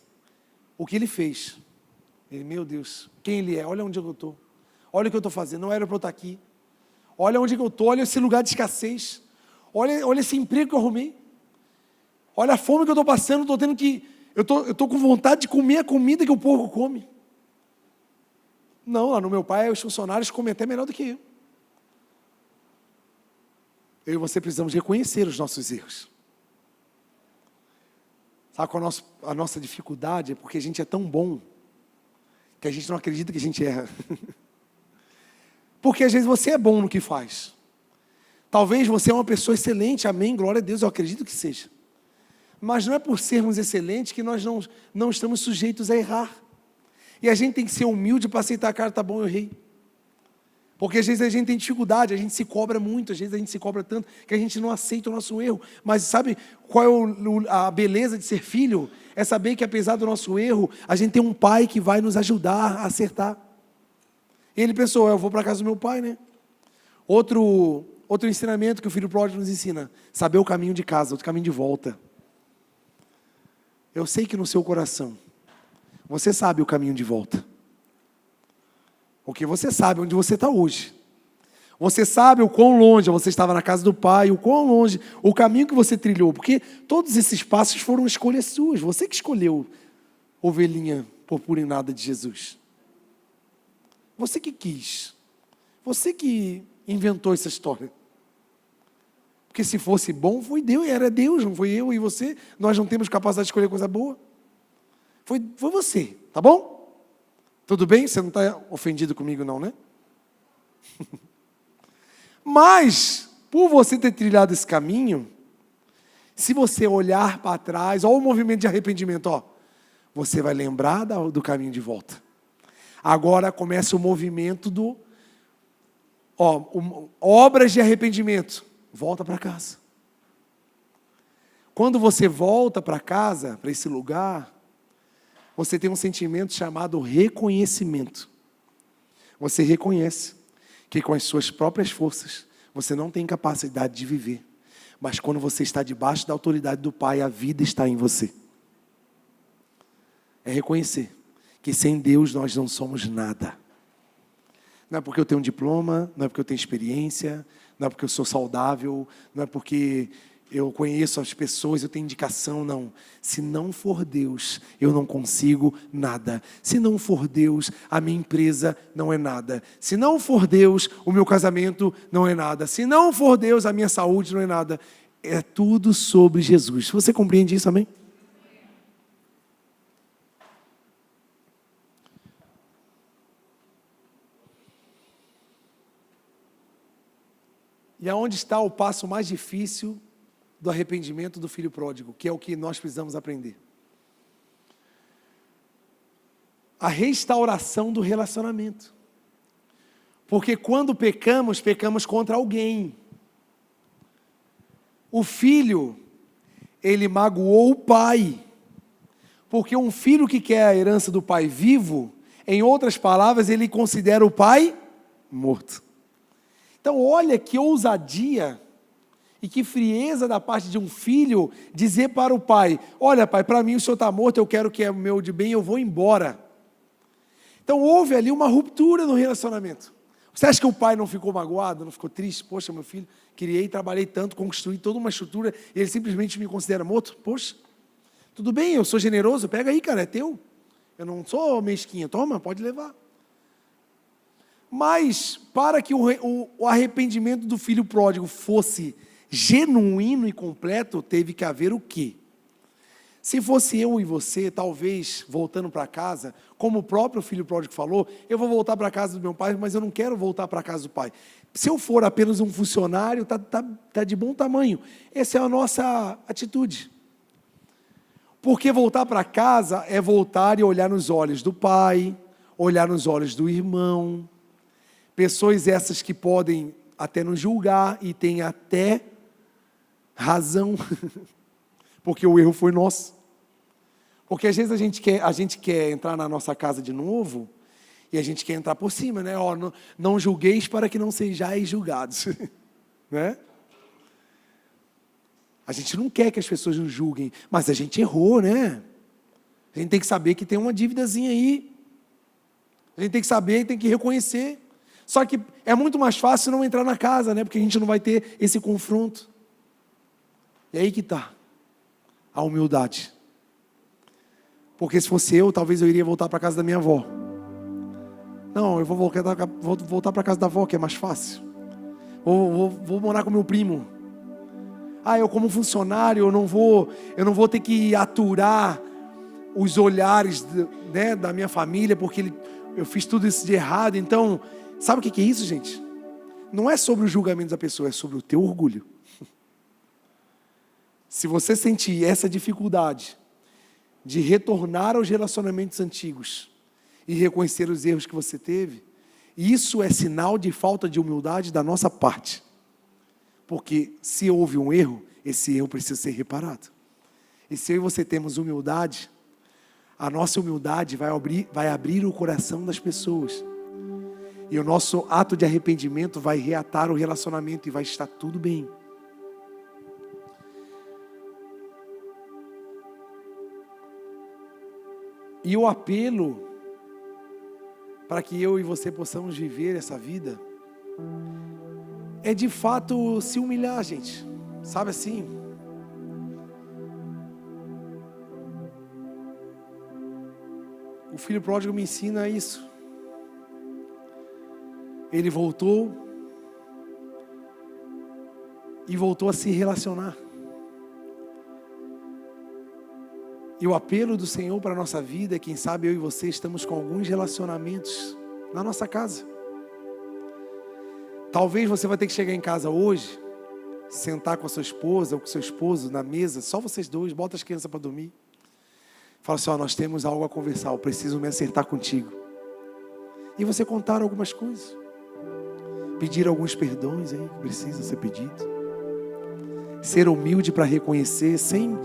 o que ele fez. Ele, meu Deus, quem ele é? Olha onde eu estou. Olha o que eu estou fazendo, não era para eu estar aqui. Olha onde eu estou, olha esse lugar de escassez. Olha esse emprego que eu arrumei. Olha a fome que eu estou passando, estou tendo que... Eu estou com vontade de comer a comida que o porco come. Não, lá no meu pai, os funcionários comem até melhor do que eu. Eu e você precisamos reconhecer os nossos erros. Sabe qual a nossa dificuldade? É porque a gente é tão bom que a gente não acredita que a gente erra. Porque às vezes você é bom no que faz. Talvez você é uma pessoa excelente, amém, glória a Deus, eu acredito que seja. Mas não é por sermos excelentes que nós não estamos sujeitos a errar. E a gente tem que ser humilde para aceitar, cara, tá bom, eu errei. Porque às vezes a gente tem dificuldade, a gente se cobra muito, às vezes a gente se cobra tanto que a gente não aceita o nosso erro. Mas sabe qual é a beleza de ser filho? É saber que apesar do nosso erro, a gente tem um pai que vai nos ajudar a acertar. E ele pensou, eu vou para a casa do meu pai, né? Outro ensinamento que o filho pródigo nos ensina, saber o caminho de casa, o caminho de volta. Eu sei que no seu coração, você sabe o caminho de volta. Porque você sabe onde você está hoje. Você sabe o quão longe você estava na casa do pai, o quão longe, o caminho que você trilhou. Porque todos esses passos foram escolhas suas. Você que escolheu ovelhinha purpurinada de Jesus. Você que quis. Você que inventou essa história. Porque se fosse bom, foi Deus, era Deus, não foi eu e você. Nós não temos capacidade de escolher coisa boa. Foi você, tá bom? Tudo bem? Você não está ofendido comigo não, né? Mas, por você ter trilhado esse caminho, se você olhar para trás, olha o movimento de arrependimento, ó, você vai lembrar do caminho de volta. Agora começa o movimento obras de arrependimento. Volta para casa. Quando você volta para casa, para esse lugar, você tem um sentimento chamado reconhecimento. Você reconhece que com as suas próprias forças, você não tem capacidade de viver. Mas quando você está debaixo da autoridade do Pai, a vida está em você. É reconhecer que sem Deus nós não somos nada. Não é porque eu tenho um diploma, não é porque eu tenho experiência, não é porque eu sou saudável, não é porque eu conheço as pessoas, eu tenho indicação, não. Se não for Deus, eu não consigo nada. Se não for Deus, a minha empresa não é nada. Se não for Deus, o meu casamento não é nada. Se não for Deus, a minha saúde não é nada. É tudo sobre Jesus. Você compreende isso, amém? E aonde está o passo mais difícil do arrependimento do filho pródigo, que é o que nós precisamos aprender? A restauração do relacionamento. Porque quando pecamos, pecamos contra alguém. O filho, ele magoou o pai. Porque um filho que quer a herança do pai vivo, em outras palavras, ele considera o pai morto. Então, olha que ousadia e que frieza da parte de um filho dizer para o pai, olha pai, para mim o senhor está morto, eu quero que é o meu de bem, eu vou embora. Então, houve ali uma ruptura no relacionamento. Você acha que o pai não ficou magoado, não ficou triste? Poxa, meu filho, criei, trabalhei tanto, construí toda uma estrutura, e ele simplesmente me considera morto? Poxa, tudo bem, eu sou generoso, pega aí, cara, é teu. Eu não sou mesquinha, toma, pode levar. Mas, para que o arrependimento do filho pródigo fosse genuíno e completo, teve que haver o quê? Se fosse eu e você, talvez, voltando para casa, como o próprio filho pródigo falou, eu vou voltar para a casa do meu pai, mas eu não quero voltar para a casa do pai. Se eu for apenas um funcionário, tá de bom tamanho. Essa é a nossa atitude. Porque voltar para casa é voltar e olhar nos olhos do pai, olhar nos olhos do irmão. Pessoas essas que podem até nos julgar e têm até razão, porque o erro foi nosso. Porque às vezes a gente quer entrar na nossa casa de novo e a gente quer entrar por cima, né? Ó, não julgueis para que não sejais julgados, né? A gente não quer que as pessoas nos julguem, mas a gente errou, né? A gente tem que saber que tem uma dívidazinha aí. A gente tem que saber, tem que reconhecer. Só que é muito mais fácil não entrar na casa, né? Porque a gente não vai ter esse confronto. E aí que está a humildade. Porque se fosse eu, talvez eu iria voltar para a casa da minha avó. Não, eu vou voltar para a casa da avó, que é mais fácil. Vou morar com meu primo. Eu como funcionário, eu não vou ter que aturar os olhares, né, da minha família, porque eu fiz tudo isso de errado. Então, sabe o que é isso, gente? Não é sobre o julgamento da pessoa, é sobre o teu orgulho. Se você sentir essa dificuldade de retornar aos relacionamentos antigos e reconhecer os erros que você teve, isso é sinal de falta de humildade da nossa parte. Porque se houve um erro, esse erro precisa ser reparado. E se eu e você temos humildade, a nossa humildade vai abrir o coração das pessoas. E o nosso ato de arrependimento vai reatar o relacionamento e vai estar tudo bem. E o apelo para que eu e você possamos viver essa vida é de fato se humilhar, gente. Sabe assim? O filho pródigo me ensina isso. Ele voltou e voltou a se relacionar. E o apelo do Senhor para a nossa vida é, quem sabe eu e você estamos com alguns relacionamentos na nossa casa. Talvez você vai ter que chegar em casa hoje, sentar com a sua esposa ou com o seu esposo na mesa, só vocês dois, bota as crianças para dormir. Fala assim, nós temos algo a conversar, eu preciso me acertar contigo. E você contar algumas coisas. Pedir alguns perdões aí, que precisa ser pedido. Ser humilde para reconhecer, sem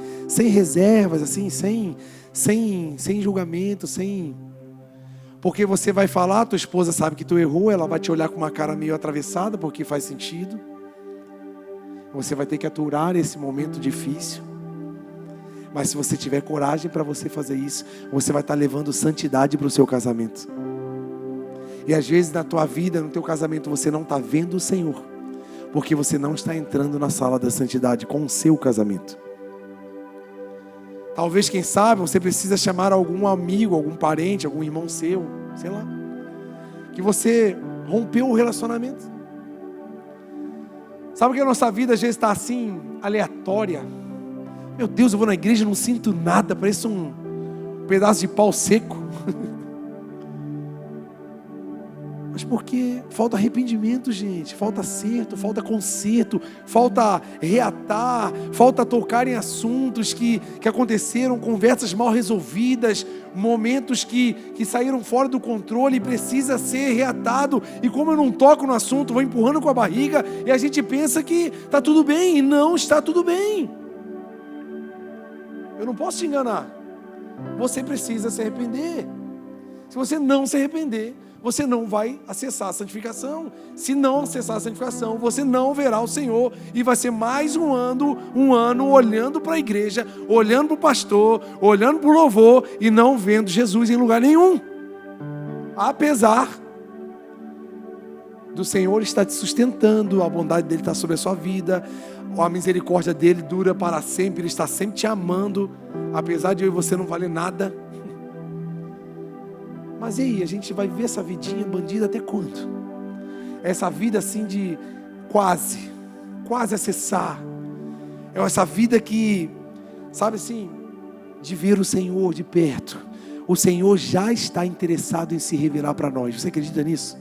reservas, assim, sem julgamento, porque você vai falar, tua esposa sabe que tu errou, ela vai te olhar com uma cara meio atravessada, porque faz sentido. Você vai ter que aturar esse momento difícil. Mas se você tiver coragem para você fazer isso, você vai estar levando santidade para o seu casamento. E às vezes na tua vida, no teu casamento, você não está vendo o Senhor, porque você não está entrando na sala da santidade com o seu casamento. Talvez, quem sabe, você precisa chamar algum amigo, algum parente, algum irmão seu, sei lá, que você rompeu o relacionamento. Sabe que a nossa vida às vezes está assim, aleatória. Meu Deus, eu vou na igreja e não sinto nada, parece um pedaço de pau seco. Mas porque falta arrependimento, gente, falta acerto, falta conserto, falta reatar, falta tocar em assuntos que aconteceram, conversas mal resolvidas, momentos que saíram fora do controle e precisa ser reatado. E como eu não toco no assunto, vou empurrando com a barriga e a gente pensa que está tudo bem, e não está tudo bem. Eu não posso te enganar, você precisa se arrepender. Se você não se arrepender, você não vai acessar a santificação. Se não acessar a santificação, você não verá o Senhor. E vai ser mais um ano olhando para a igreja, olhando para o pastor, olhando para o louvor e não vendo Jesus em lugar nenhum. Apesar do Senhor estar te sustentando, a bondade dele está sobre a sua vida, a misericórdia dele dura para sempre, ele está sempre te amando, apesar de eu e você não valer nada. Mas e aí, a gente vai ver essa vidinha bandida até quando? Essa vida assim de quase acessar. É essa vida que, sabe assim, de ver o Senhor de perto. O Senhor já está interessado em se revelar para nós. Você acredita nisso?